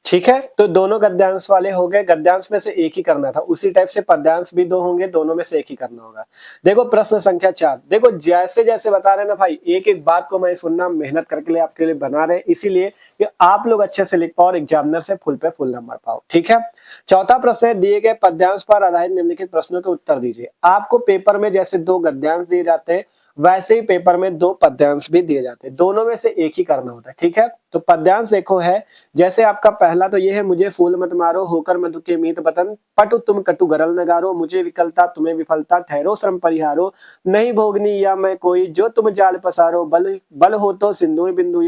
ठीक है, तो दोनों गद्यांश वाले हो गए, गद्यांश में से एक ही करना था, उसी टाइप से पद्यांश भी 2 होंगे, दोनों में से एक ही करना होगा। देखो प्रश्न संख्या 4, देखो जैसे जैसे बता रहे हैं ना भाई, एक एक बात को मैं सुनना मेहनत करके लिए आपके लिए बना रहे हैं, इसीलिए कि आप लोग अच्छे से लिख पाओ और एग्जामिनर से फुल पे फुल नंबर पाओ। ठीक है, चौथा प्रश्न है दिए गए पद्यांश पर आधारित निम्नलिखित प्रश्नों के उत्तर दीजिए। आपको पेपर में जैसे 2 गद्यांश दिए जाते हैं वैसे ही पेपर में 2 पद्यांश भी दिए जाते हैं, दोनों में से एक ही करना होता है। ठीक है, तो पद्यांश देखो है जैसे आपका पहला तो ये है, मुझे फूल मत मारो होकर मधु के मीत बतन, पटु तुम कटु गरल नगारो, मुझे विकलता तुम्हें विफलता, ठहरो श्रम परिहारो, नहीं भोगनी या मैं कोई, जो तुम जाल पसारो, बल हो तो सिंदूर बिंदु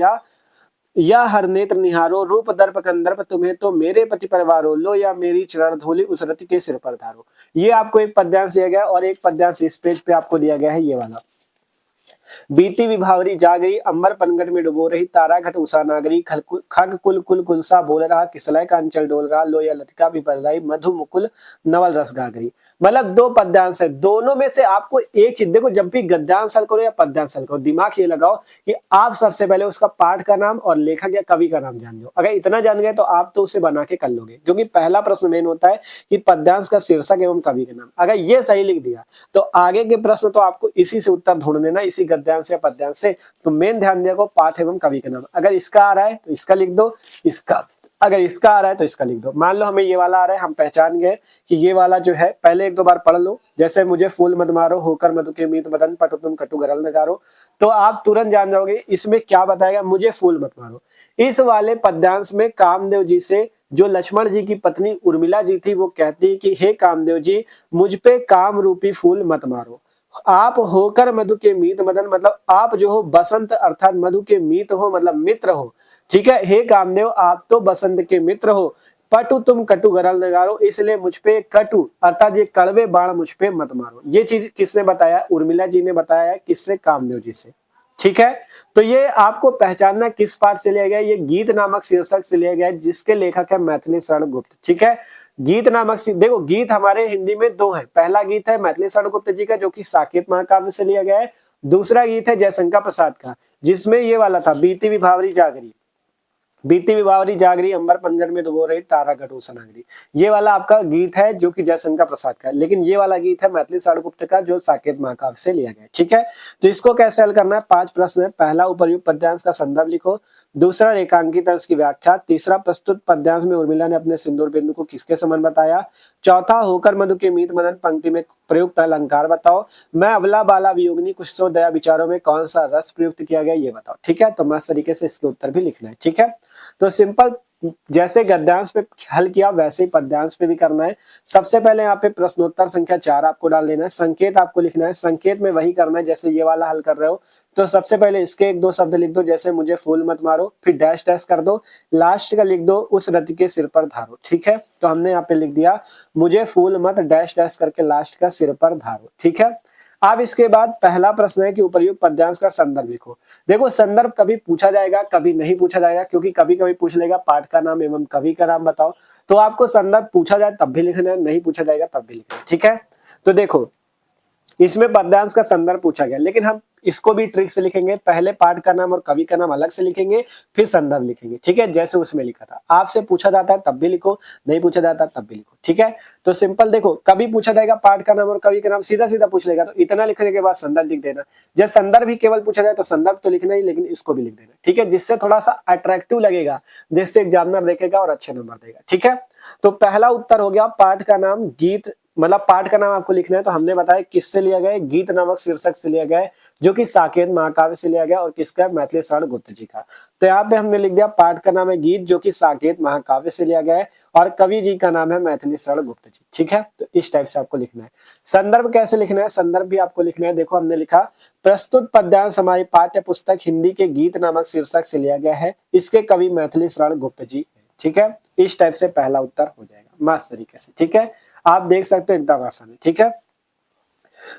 या हर नेत्र निहारो, रूप दर्प कंदर्प तुम्हें तो मेरे पति परिवारो, लो या मेरी चरण धूलि उस रति के सिर पर धारो। ये आपको एक पद्यांश दिया गया और एक पद्यांश इस पेज पे आपको दिया गया है, ये वाला। बीती विभावरी जागरी, अंबर पनघट में डुबो रही, तारा घट उषा नागरी, खग कुल कुल कुलसा बोल रहा, किसलय का अंचल डोल रहा, लोया लतिका भी बल रही, मधु मुकुल नवल रस गागरी। मतलब 2 पद्यांश है, दोनों में से आपको एक चीज देखो, जब भी गद्यांश हल करो या पद्यांश हल करो, दिमाग ये लगाओ कि आप सबसे पहले उसका पाठ का नाम और लेखक या कवि का नाम जान लो। अगर इतना जान गए तो आप तो उसे बना के कर लोगे, क्योंकि पहला प्रश्न मेन होता है कि पद्यांश का शीर्षक एवं कवि का नाम। अगर ये सही लिख दिया तो आगे के प्रश्न तो आपको इसी से उत्तर ढूंढ देना, इसी गद्यांश या पद्यांश से। तो मेन ध्यान दिया को पाठ एवं कवि का नाम, अगर इसका आ रहा है तो इसका लिख दो, इसका अगर इसका आ रहा है तो इसका लिख दो। मान लो हमें ये वाला आ रहा है, हम पहचान गए कि ये वाला जो है, पहले 1-2 बार पढ़ लो, जैसे मुझे फूल मत मारो होकर मधु के मीत बदन, पटु तुम कटु गरल नगारो, तो आप तुरंत जान जाओगे इसमें क्या बताएगा, मुझे फूल मत मारो। इस वाले पद्यांश में कामदेव जी से जो लक्ष्मण जी की पत्नी उर्मिला जी थी वो कहती है कि हे कामदेव जी, मुझ पे काम रूपी फूल मत मारो, आप होकर मधु के मीत मदन, मतलब आप जो हो बसंत अर्थात मधु के मीत हो, मतलब मित्र हो। ठीक है, हे कामदेव आप तो बसंत के मित्र हो, पटु तुम कटु गरल नगारो, इसलिए मुझ पे कटु अर्थात ये कड़वे बाण मुझ पे मत मारो। ये चीज किसने बताया, उर्मिला जी ने बताया, किससे, कामदेव जी से। ठीक है, तो ये आपको पहचानना किस पाठ से लिया गया, ये गीत नामक शीर्षक से लिया गया, जिसके लेखक है मैथिली शरण गुप्त। ठीक है, गीत नामक देखो गीत हमारे हिंदी में 2 है, पहला गीत है मैथिली शरण गुप्त जी का जो कि साकेत महाकाव्य से लिया गया है, दूसरा गीत है जयशंकर प्रसाद का जिसमें ये वाला था, बीती विभावरी जागरी, बीती विभावरी जागरी, अंबर पनघट में डुबो रही, तारा घट उषा नागरी। ये वाला आपका गीत है जो कि जयशंकर प्रसाद का है, लेकिन ये वाला गीत है मैथिली शरण गुप्त का जो साकेत महाकाव्य से लिया गया। ठीक है, तो इसको कैसे हल करना है, 5 प्रश्न है। पहला उपर्युक्त पद्यांश का संदर्भ लिखो, दूसरा रेखांकित अंश की व्याख्या, तीसरा प्रस्तुत पद्यांश में उर्मिला ने अपने सिंदूर बिंदु को किसके समान बताया, चौथा होकर मधु के मीत मदन पंक्ति में प्रयुक्त अलंकार बताओ, मैं अबला बाला वियोगिनी कुछ सो दया विचारों में कौन सा रस प्रयुक्त किया गया ये बताओ। ठीक है, तो मस्त तरीके से इसके उत्तर भी लिखना है। ठीक है, तो सिंपल जैसे गद्यांश पे हल किया वैसे ही पद्यांश पे भी करना है। सबसे पहले यहाँ पे प्रश्नोत्तर संख्या 4 आपको डाल देना है, संकेत आपको लिखना है, संकेत में वही करना है जैसे ये वाला हल कर रहे हो। तो सबसे पहले इसके 1-2 शब्द लिख दो, जैसे मुझे फूल मत मारो, फिर डैश डैश कर दो, लास्ट का लिख दो उस रति के सिर पर धारो। ठीक है, तो हमने यहाँ पे लिख दिया मुझे फूल मत डैश डैश करके लास्ट का सिर पर धारो। ठीक है, अब इसके बाद पहला प्रश्न है कि उपर्युक्त पद्यांश का संदर्भ लिखो। देखो संदर्भ कभी पूछा जाएगा, कभी नहीं पूछा जाएगा, क्योंकि कभी कभी पूछ लेगा पाठ का नाम एवं कवि का नाम बताओ, तो आपको संदर्भ पूछा जाए तब भी लिखना है, नहीं पूछा जाएगा तब भी लिखना है, ठीक है। तो देखो इसमें पद्यांश का संदर्भ पूछा गया, लेकिन हम इसको भी ट्रिक से लिखेंगे, पहले पाठ का नाम और कवि का नाम अलग से लिखेंगे, फिर संदर्भ लिखेंगे, ठीक है, जैसे उसमें लिखा था। आपसे पूछा जाता है तब भी लिखो, नहीं पूछा जाता तब भी लिखो, ठीक है। तो सिंपल देखो, कभी पूछा जाएगा पाठ का नाम और कवि का नाम, सीधा सीधा पूछ लेगा तो इतना लिखने के बाद संदर्भ लिख देना। जब संदर्भ ही केवल पूछा जाए तो संदर्भ तो लिखना ही, लेकिन इसको भी लिख देना, ठीक है, जिससे थोड़ा सा अट्रैक्टिव लगेगा, जिससे एग्जामिनर देखेगा और अच्छे नंबर देगा, ठीक है। तो पहला उत्तर हो गया पाठ का नाम गीत, मतलब पाठ का नाम आपको लिखना है, तो हमने बताया किससे लिया गया, गीत नामक शीर्षक से लिया गया है, जो कि साकेत महाकाव्य से लिया गया और किसका, मैथिली शरण गुप्त जी का। तो यहाँ पे हमने लिख दिया पाठ का नाम है गीत, जो कि साकेत महाकाव्य से लिया गया है, और कवि जी का नाम है मैथिली शरण गुप्त जी, ठीक है। तो इस टाइप से आपको लिखना है। संदर्भ कैसे लिखना है, संदर्भ भी आपको लिखना है। देखो हमने लिखा प्रस्तुत पद्यांश हमारी पाठ्य पुस्तक हिंदी के गीत नामक शीर्षक से लिया गया है, इसके कवि मैथिली शरण गुप्त जी, ठीक है। इस टाइप से पहला उत्तर हो जाएगा मस्त तरीके से, ठीक है। आप देख सकते हो एकदम आसान है, ठीक है।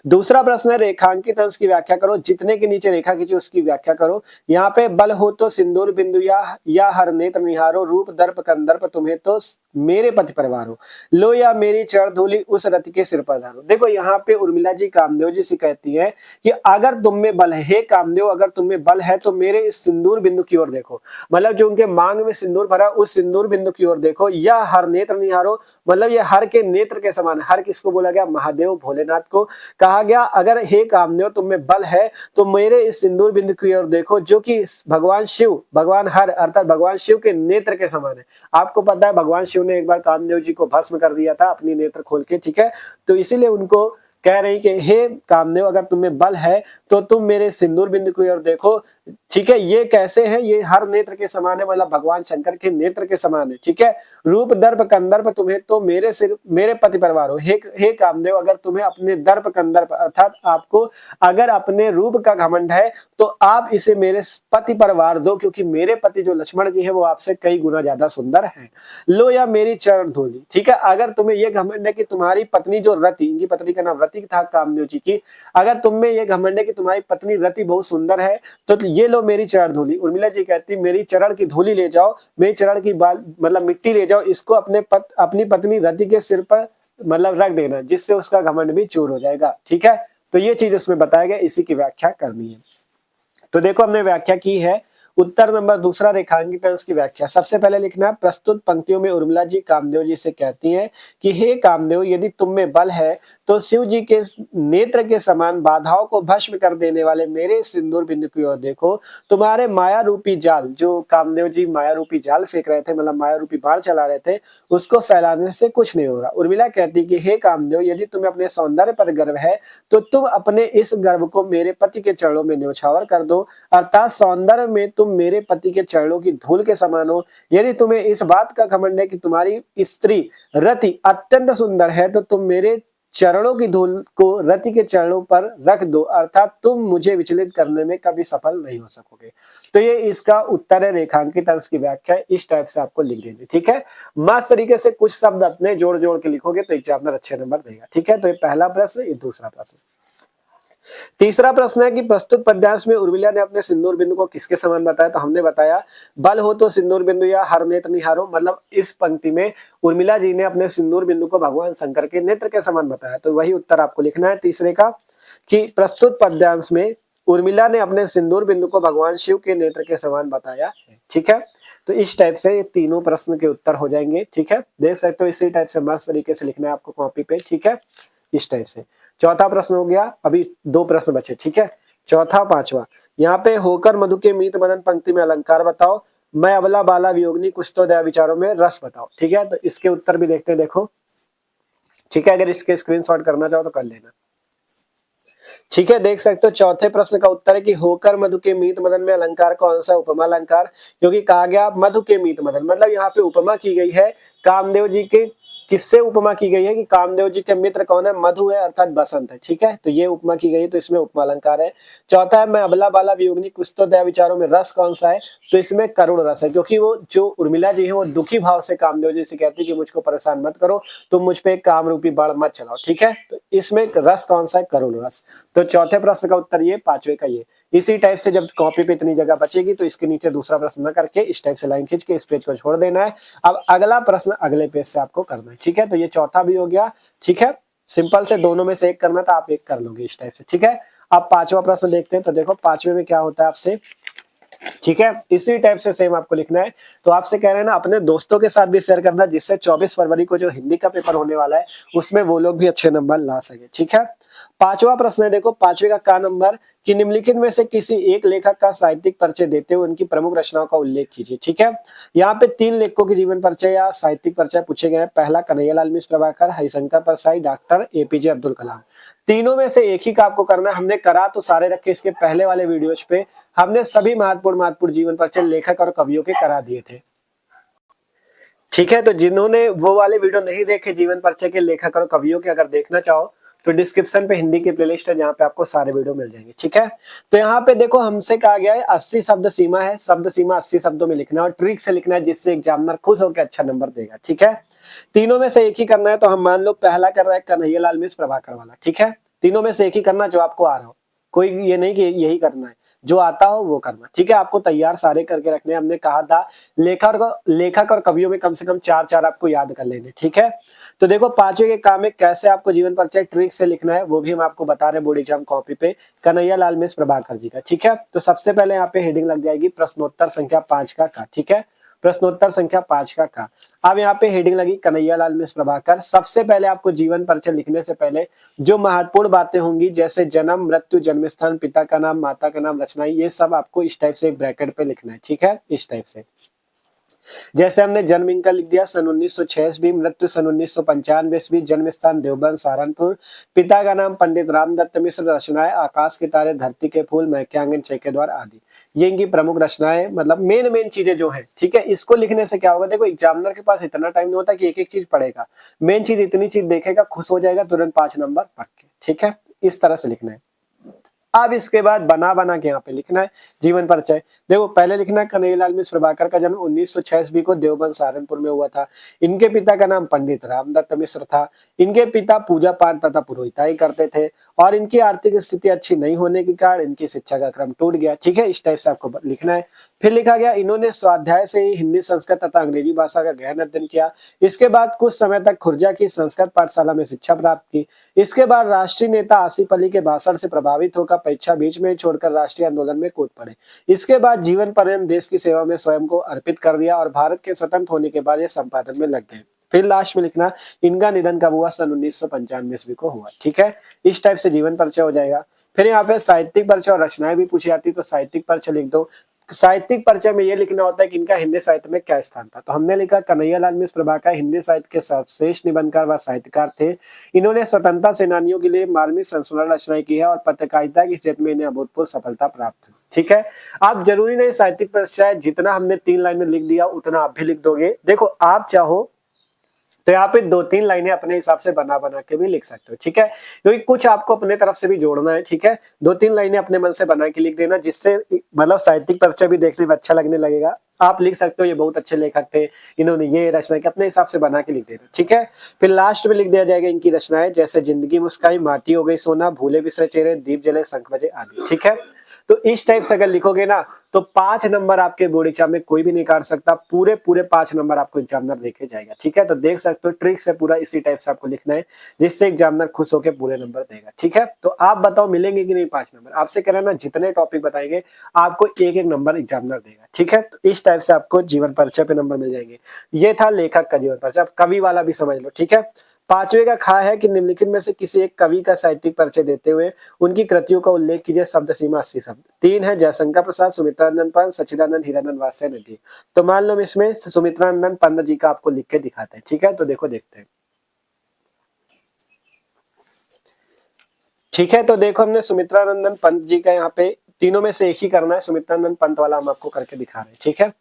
दूसरा प्रश्न है रेखांकित अंश की व्याख्या करो, जितने के नीचे रेखा खींची उसकी व्याख्या करो। यहाँ पे बल हो तो सिंदूर बिंदु या हर नेत्र निहारो, रूप दर्प कंदर्प तुम्हें तो मेरे पति परिवार हो, लो या मेरी चरण धूलि उस रति के सिर पर धारो। देखो यहाँ पे उर्मिला जी कामदेव जी से कहती है कि अगर तुम में बल है, हे कामदेव अगर तुम में बल है तो मेरे इस सिंदूर बिंदु की ओर देखो, मतलब जो उनके मांग में सिंदूर भरा उस सिंदूर बिंदु की ओर देखो, या हर नेत्र निहारो, मतलब ये हर के नेत्र के समान, हर किसको बोला गया, महादेव भोलेनाथ को कहा गया। अगर हे कामदेव तुम में बल है तो मेरे इस सिंदूर बिंदु की ओर देखो, जो कि भगवान शिव, भगवान हर अर्थात भगवान शिव के नेत्र के समान है। आपको पता है भगवान शिव ने एक बार कामदेव जी को भस्म कर दिया था अपनी नेत्र खोल के, ठीक है। तो इसीलिए उनको कह रही कि हे कामदेव अगर तुम्हें बल है तो तुम मेरे सिंदूर बिंदु की ओर देखो, ठीक है। ये कैसे है, ये हर नेत्र के समान है, मतलब भगवान शंकर के नेत्र के समान है, ठीक है। रूप दर्प कंदर्प तुम्हें तो मेरे सिर मेरे पति परिवार हो, हे कामदेव अगर तुम्हें अपने दर्प कंदर्प अर्थात आपको अगर अपने रूप का घमंड है तो आप इसे मेरे पति परिवार दो, क्योंकि मेरे पति जो लक्ष्मण जी है वो आपसे कई गुना ज्यादा सुंदर है। लो या मेरी चरण धूलि, ठीक है। अगर तुम्हें यह घमंड है कि तुम्हारी पत्नी जो रति, इनकी पत्नी का नाम रति था कामदेव जी की, अगर तुम में यह घमंड है कि तुम्हारी पत्नी रति बहुत सुंदर है तो ये लो मेरी चरण धूलि। उर्मिला जी कहती मेरी चरण की धूलि ले जाओ, मेरी चरण की बाल मतलब मिट्टी ले जाओ, इसको अपनी पत्नी रति के सिर पर मतलब रख देना, जिससे उसका घमंड भी चूर हो जाएगा, ठीक है। तो ये चीज उसमें बताया गया, इसी की व्याख्या करनी है। तो देखो हमने व्याख्या की है। उत्तर नंबर दूसरा रेखांकित अंश की व्याख्या। सबसे पहले लिखना है प्रस्तुत पंक्तियों में उर्मिला जी कामदेव जी से कहती हैं कि हे कामदेव यदि तुम में बल है तो शिव जी के नेत्र के समान बाधाओं को भस्म कर देने वाले मेरे सिंदूर बिंदु की ओर देखो, तुम्हारे माया रूपी जाल, जो कामदेव जी माया रूपी जाल फेंक रहे थे, मतलब माया रूपी बाण चला रहे थे, उसको फैलाने से कुछ नहीं होगा। उर्मिला कहती कि हे कामदेव यदि तुम्हें अपने सौंदर्य पर गर्व है तो तुम अपने इस गर्व को मेरे पति के चरणों में न्यौछावर कर दो, अर्थात सौंदर्य में तुम मेरे पति के चरणों की धूल के समान हो। यदि तुम्हें इस बात का घमंड है कि तुम्हारी स्त्री रति अत्यंत सुंदर है तो तुम मेरे चरणों की धूल को रति के चरणों पर रख दो, अर्थात तुम मुझे विचलित करने में कभी सफल नहीं हो सकोगे। तो ये इसका उत्तर है, रेखांकित अंश की व्याख्या इस टाइप से आपको लिख देनी, ठीक है। मस्त तरीके से कुछ शब्द अपने जोड़ जोड़ के लिखोगे तो एग्जामिनर अच्छे नंबर देगा, ठीक है। तो ये पहला प्रश्न, ये दूसरा प्रश्न। तीसरा प्रश्न है कि प्रस्तुत पद्यांश में उर्मिला ने अपने सिंदूर बिंदु को किसके समान बताया, तो हमने बताया बल हो तो सिंदूर बिंदु या हर नेत्र निहारो, मतलब इस पंक्ति में उर्मिला जी ने अपने सिंदूर बिंदु को भगवान शंकर के नेत्र के समान बताया। तो वही उत्तर आपको लिखना है तीसरे का, कि प्रस्तुत पद्यांश में उर्मिला ने अपने सिंदूर बिंदु को भगवान शिव के नेत्र के समान बताया है, ठीक है। तो इस टाइप से ये तीनों प्रश्न के उत्तर हो जाएंगे, ठीक है। देख सकते हो इसी टाइप से मस्त तरीके से लिखना है आपको कॉपी पे, ठीक है, इस टाइप से। चौथा प्रश्न हो गया, अभी दो प्रश्न बचे, ठीक है। चौथा पांचवा, यहाँ पे होकर मधु के मीत मदन पंक्ति में अलंकार बताओ, मैं अबला बाला वियोगनी कुछ तो दया विचारों में रस बताओ, ठीक है। तो इसके उत्तर भी देखते हैं, देखो, ठीक है। अगर इसके स्क्रीनशॉट करना चाहो तो कर लेना, ठीक है। देख सकते हो चौथे प्रश्न का उत्तर है कि होकर मधु के मीत मदन में अलंकार कौन सा, उपमा अलंकार, क्योंकि कहा गया मधु के मीत मदन, मतलब यहाँ पे उपमा की गई है कामदेव जी के किससे उपमा की गई है कि कामदेव जी के मित्र कौन है, मधु है अर्थात बसंत है, ठीक है, तो ये उपमा की गई है, तो इसमें उपमा अलंकार है। चौथा है मैं अबला बाला वियोगिनी कुछ तो दया विचारों में रस कौन सा है, तो इसमें करुण रस है, क्योंकि वो जो उर्मिला जी है वो दुखी भाव से कामदेव जी से कहती है कि मुझको परेशान मत करो, तुम मुझ पे काम रूपी बाण मत चलाओ, ठीक है, तो इसमें रस कौन सा है, करुण रस। तो चौथे प्रश्न का उत्तर ये, पांचवे का ये। इसी टाइप से जब कॉपी पे इतनी जगह बचेगी तो इसके नीचे दूसरा प्रश्न न करके इस टाइप से लाइन खींच के इस पेज को छोड़ देना है। अब अगला प्रश्न अगले पेज से आपको करना है, ठीक है, तो ये चौथा भी हो गया, ठीक है, सिंपल से दोनों में से एक करना था, आप एक कर लोगे इस टाइप से, ठीक है। अब पांचवा प्रश्न देखते हैं, तो देखो पांचवे में क्या होता है आपसे, ठीक है, इसी टाइप से सेम आपको लिखना है। तो आपसे कह रहे हैं ना अपने दोस्तों के साथ भी शेयर करना, जिससे 24 फरवरी को जो हिंदी का पेपर होने वाला है उसमें वो लोग भी अच्छे नंबर ला सके, ठीक है। पांचवा प्रश्न है, देखो पांचवे का नंबर कि निम्नलिखित में से किसी एक लेखक का साहित्यिक परिचय देते हुए उनकी प्रमुख रचनाओं का उल्लेख कीजिए, ठीक है। यहाँ पे 3 लेखकों के जीवन परिचय या साहित्यिक परिचय पूछे गए हैं। पहला कन्हैयालाल मिश्र प्रभाकर, हरिशंकर परसाई, डॉक्टर एपीजे अब्दुल कलाम। तीनों में से एक ही का आपको करना है। हमने करा तो सारे रखे, इसके पहले वाले वीडियोज पे हमने सभी महत्वपूर्ण जीवन परिचय लेखक और कवियों के करा दिए थे, ठीक है। तो जिन्होंने वो वाले वीडियो नहीं देखे जीवन परिचय के लेखक और कवियों के, अगर देखना चाहो तो डिस्क्रिप्शन पे हिंदी की प्लेलिस्ट है जहाँ पे आपको सारे वीडियो मिल जाएंगे, ठीक है। तो यहाँ पे देखो हमसे कहा गया है 80 शब्द सीमा है, शब्द सीमा 80 शब्दों में लिखना है और ट्रिक से लिखना है, जिससे एग्जामिनर खुश होकर अच्छा नंबर देगा, ठीक है। तीनों में से एक ही करना है, तो हम मान लो पहला कर रहा है कन्हैयालाल मिश्र प्रभाकर वाला, ठीक है। तीनों में से एक ही करना जो आपको आ रहा हो, कोई ये नहीं कि यही करना है, जो आता हो वो करना, ठीक है। आपको तैयार सारे करके रखने, हमने कहा था लेखक और कवियों में कम से कम 4 आपको याद कर लेने, ठीक है। तो देखो पांचवे के काम में कैसे आपको जीवन परिचय ट्रिक से लिखना है वो भी हम आपको बता रहे हैं बोर्ड एग्जाम कॉपी पे, कन्हैयालाल मिश्र प्रभाकर जी का, ठीक है। तो सबसे पहले यहाँ पे हेडिंग लग जाएगी प्रश्नोत्तर संख्या 5 का, ठीक है, प्रश्नोत्तर संख्या 5 का। अब यहाँ पे हेडिंग लगी कन्हैयालाल मिश्र प्रभाकर। सबसे पहले आपको जीवन परिचय लिखने से पहले जो महत्वपूर्ण बातें होंगी, जैसे जन्म, मृत्यु, जन्म स्थान, पिता का नाम, माता का नाम, रचनाएं, ये सब आपको इस टाइप से एक ब्रैकेट पे लिखना है, ठीक है, इस टाइप से। जैसे हमने जन्म इनका लिख दिया सन 1906 ईस्वी, मृत्यु सन 1995 ईस्वी, जन्म स्थान देवबंद सहारनपुर, पिता का नाम पंडित रामदत्त मिश्र, रचनाएं आकाश के तारे, धरती के फूल, मैक्यांगन, चैके द्वार आदि। ये इनकी प्रमुख रचनाएं, मतलब मेन चीजें जो है, ठीक है। इसको लिखने से क्या होगा, देखो एग्जामिनर के पास इतना टाइम नहीं होता कि एक एक चीज पढ़ेगा, मेन चीज इतनी चीज देखेगा, खुश हो जाएगा, तुरंत 5 नंबर पक्के, ठीक है। इस तरह से लिखना है। अब इसके बाद बना के यहाँ पे लिखना है जीवन परिचय। देखो पहले लिखना है कन्हैयालाल मिश्र प्रभाकर का जन्म 1906 ईस्वी को देवबंद सहारनपुर में हुआ था। इनके पिता का नाम पंडित रामदत्त मिश्र था। इनके पिता पूजा पाठ तथा पुरोहिताई करते थे और इनकी आर्थिक स्थिति अच्छी नहीं होने के कारण इनकी शिक्षा का क्रम टूट गया, ठीक है। इस टाइप से आपको लिखना है। फिर लिखा गया इन्होंने स्वाध्याय से ही हिंदी, संस्कृत तथा अंग्रेजी भाषा का गहन अध्ययन किया। इसके बाद कुछ समय तक खुर्जा की संस्कृत पाठशाला में शिक्षा प्राप्त की। इसके बाद राष्ट्रीय नेता आसिफ अली के भाषण से प्रभावित होकर परीक्षा बीच में छोड़कर राष्ट्रीय आंदोलन में कूद पड़े। इसके बाद जीवन पर्यंत देश की सेवा में स्वयं को अर्पित कर दिया और भारत के स्वतंत्र होने के बाद ये संपादन में लग गए। फिर लास्ट में लिखना इनका निधन कब हुआ, सन 1995 ईस्वी को हुआ, ठीक है। इस टाइप से जीवन परिचय हो जाएगा। फिर यहाँ पे साहित्यिक परिचय और रचनाएं भी पूछी जाती, तो साहित्यिक परिचय लिख दो। साहित्यिक परिचय में ये लिखना होता है कि इनका हिंदी साहित्य में क्या स्थान था। तो हमने लिखा कन्हैयालाल मिश्र प्रभाकर हिंदी साहित्य के सर्वश्रेष्ठ निबंधकार व साहित्यकार थे। इन्होंने स्वतंत्रता सेनानियों के लिए मार्मिक संस्मरण रचनाएं की है और पत्रकारिता के क्षेत्र में इन्हें अभूतपूर्व सफलता प्राप्त हुई, ठीक है। आप जरूरी नहीं साहित्यिक परिचय जितना हमने 3 लाइन में लिख दिया उतना आप भी लिख दोगे। देखो आप चाहो तो यहाँ पे 2-3 लाइनें अपने हिसाब से बना के भी लिख सकते हो, ठीक है, क्योंकि कुछ आपको अपने तरफ से भी जोड़ना है, ठीक है। 2-3 लाइनें अपने मन से बना के लिख देना, जिससे मतलब साहित्यिक परिचय भी देखने में अच्छा लगने लगेगा। आप लिख सकते हो ये बहुत अच्छे लेखक थे, इन्होंने ये रचना की, अपने हिसाब से बना के लिख देना, ठीक है। फिर लास्ट में लिख दिया जाएगा इनकी रचनाएं, जैसे जिंदगी मुस्काई, माटी हो गई सोना, भूले बिसरे चेहरे, दीप जले, शंख बजे आदि, ठीक है। तो इस टाइप से अगर लिखोगे ना तो 5 नंबर आपके बोर्ड एग्जाम में कोई भी नहीं काट सकता, पूरे 5 नंबर आपको एग्जामिनर देके जाएगा, ठीक है। तो देख सकते हो ट्रिक से पूरा इसी टाइप से आपको लिखना है, जिससे एग्जामिनर खुश होकर पूरे नंबर देगा, ठीक है। तो आप बताओ मिलेंगे कि नहीं 5 नंबर? आपसे कह रहा ना जितने टॉपिक बताएंगे आपको एक नंबर एग्जामिनर देगा, ठीक है। तो इस टाइप से आपको जीवन परिचय पे नंबर मिल जाएंगे। ये था लेखक का जीवन परिचय। अब कवि वाला भी समझ लो, ठीक है। 5वें का खा है कि निम्नलिखित में से किसी एक कवि का साहित्यिक परिचय देते हुए उनकी कृतियों का उल्लेख कीजिए, शब्द सीमा 80 शब्द। 3 है जयशंकर प्रसाद, सुमित्रानंद पंत, सच्चिदानंद हीरानंद वात्स्याय नंदी। तो मान लो इसमें सुमित्रानंद पंत जी का आपको लिख के दिखाते हैं, ठीक है। तो देखो देखते हैं, ठीक है। तो देखो हमने सुमित्रानंदन पंत जी का यहाँ पे तीनों में से एक ही करना है, सुमित्रानंद पंत वाला हम आपको करके दिखा रहे हैं, ठीक है।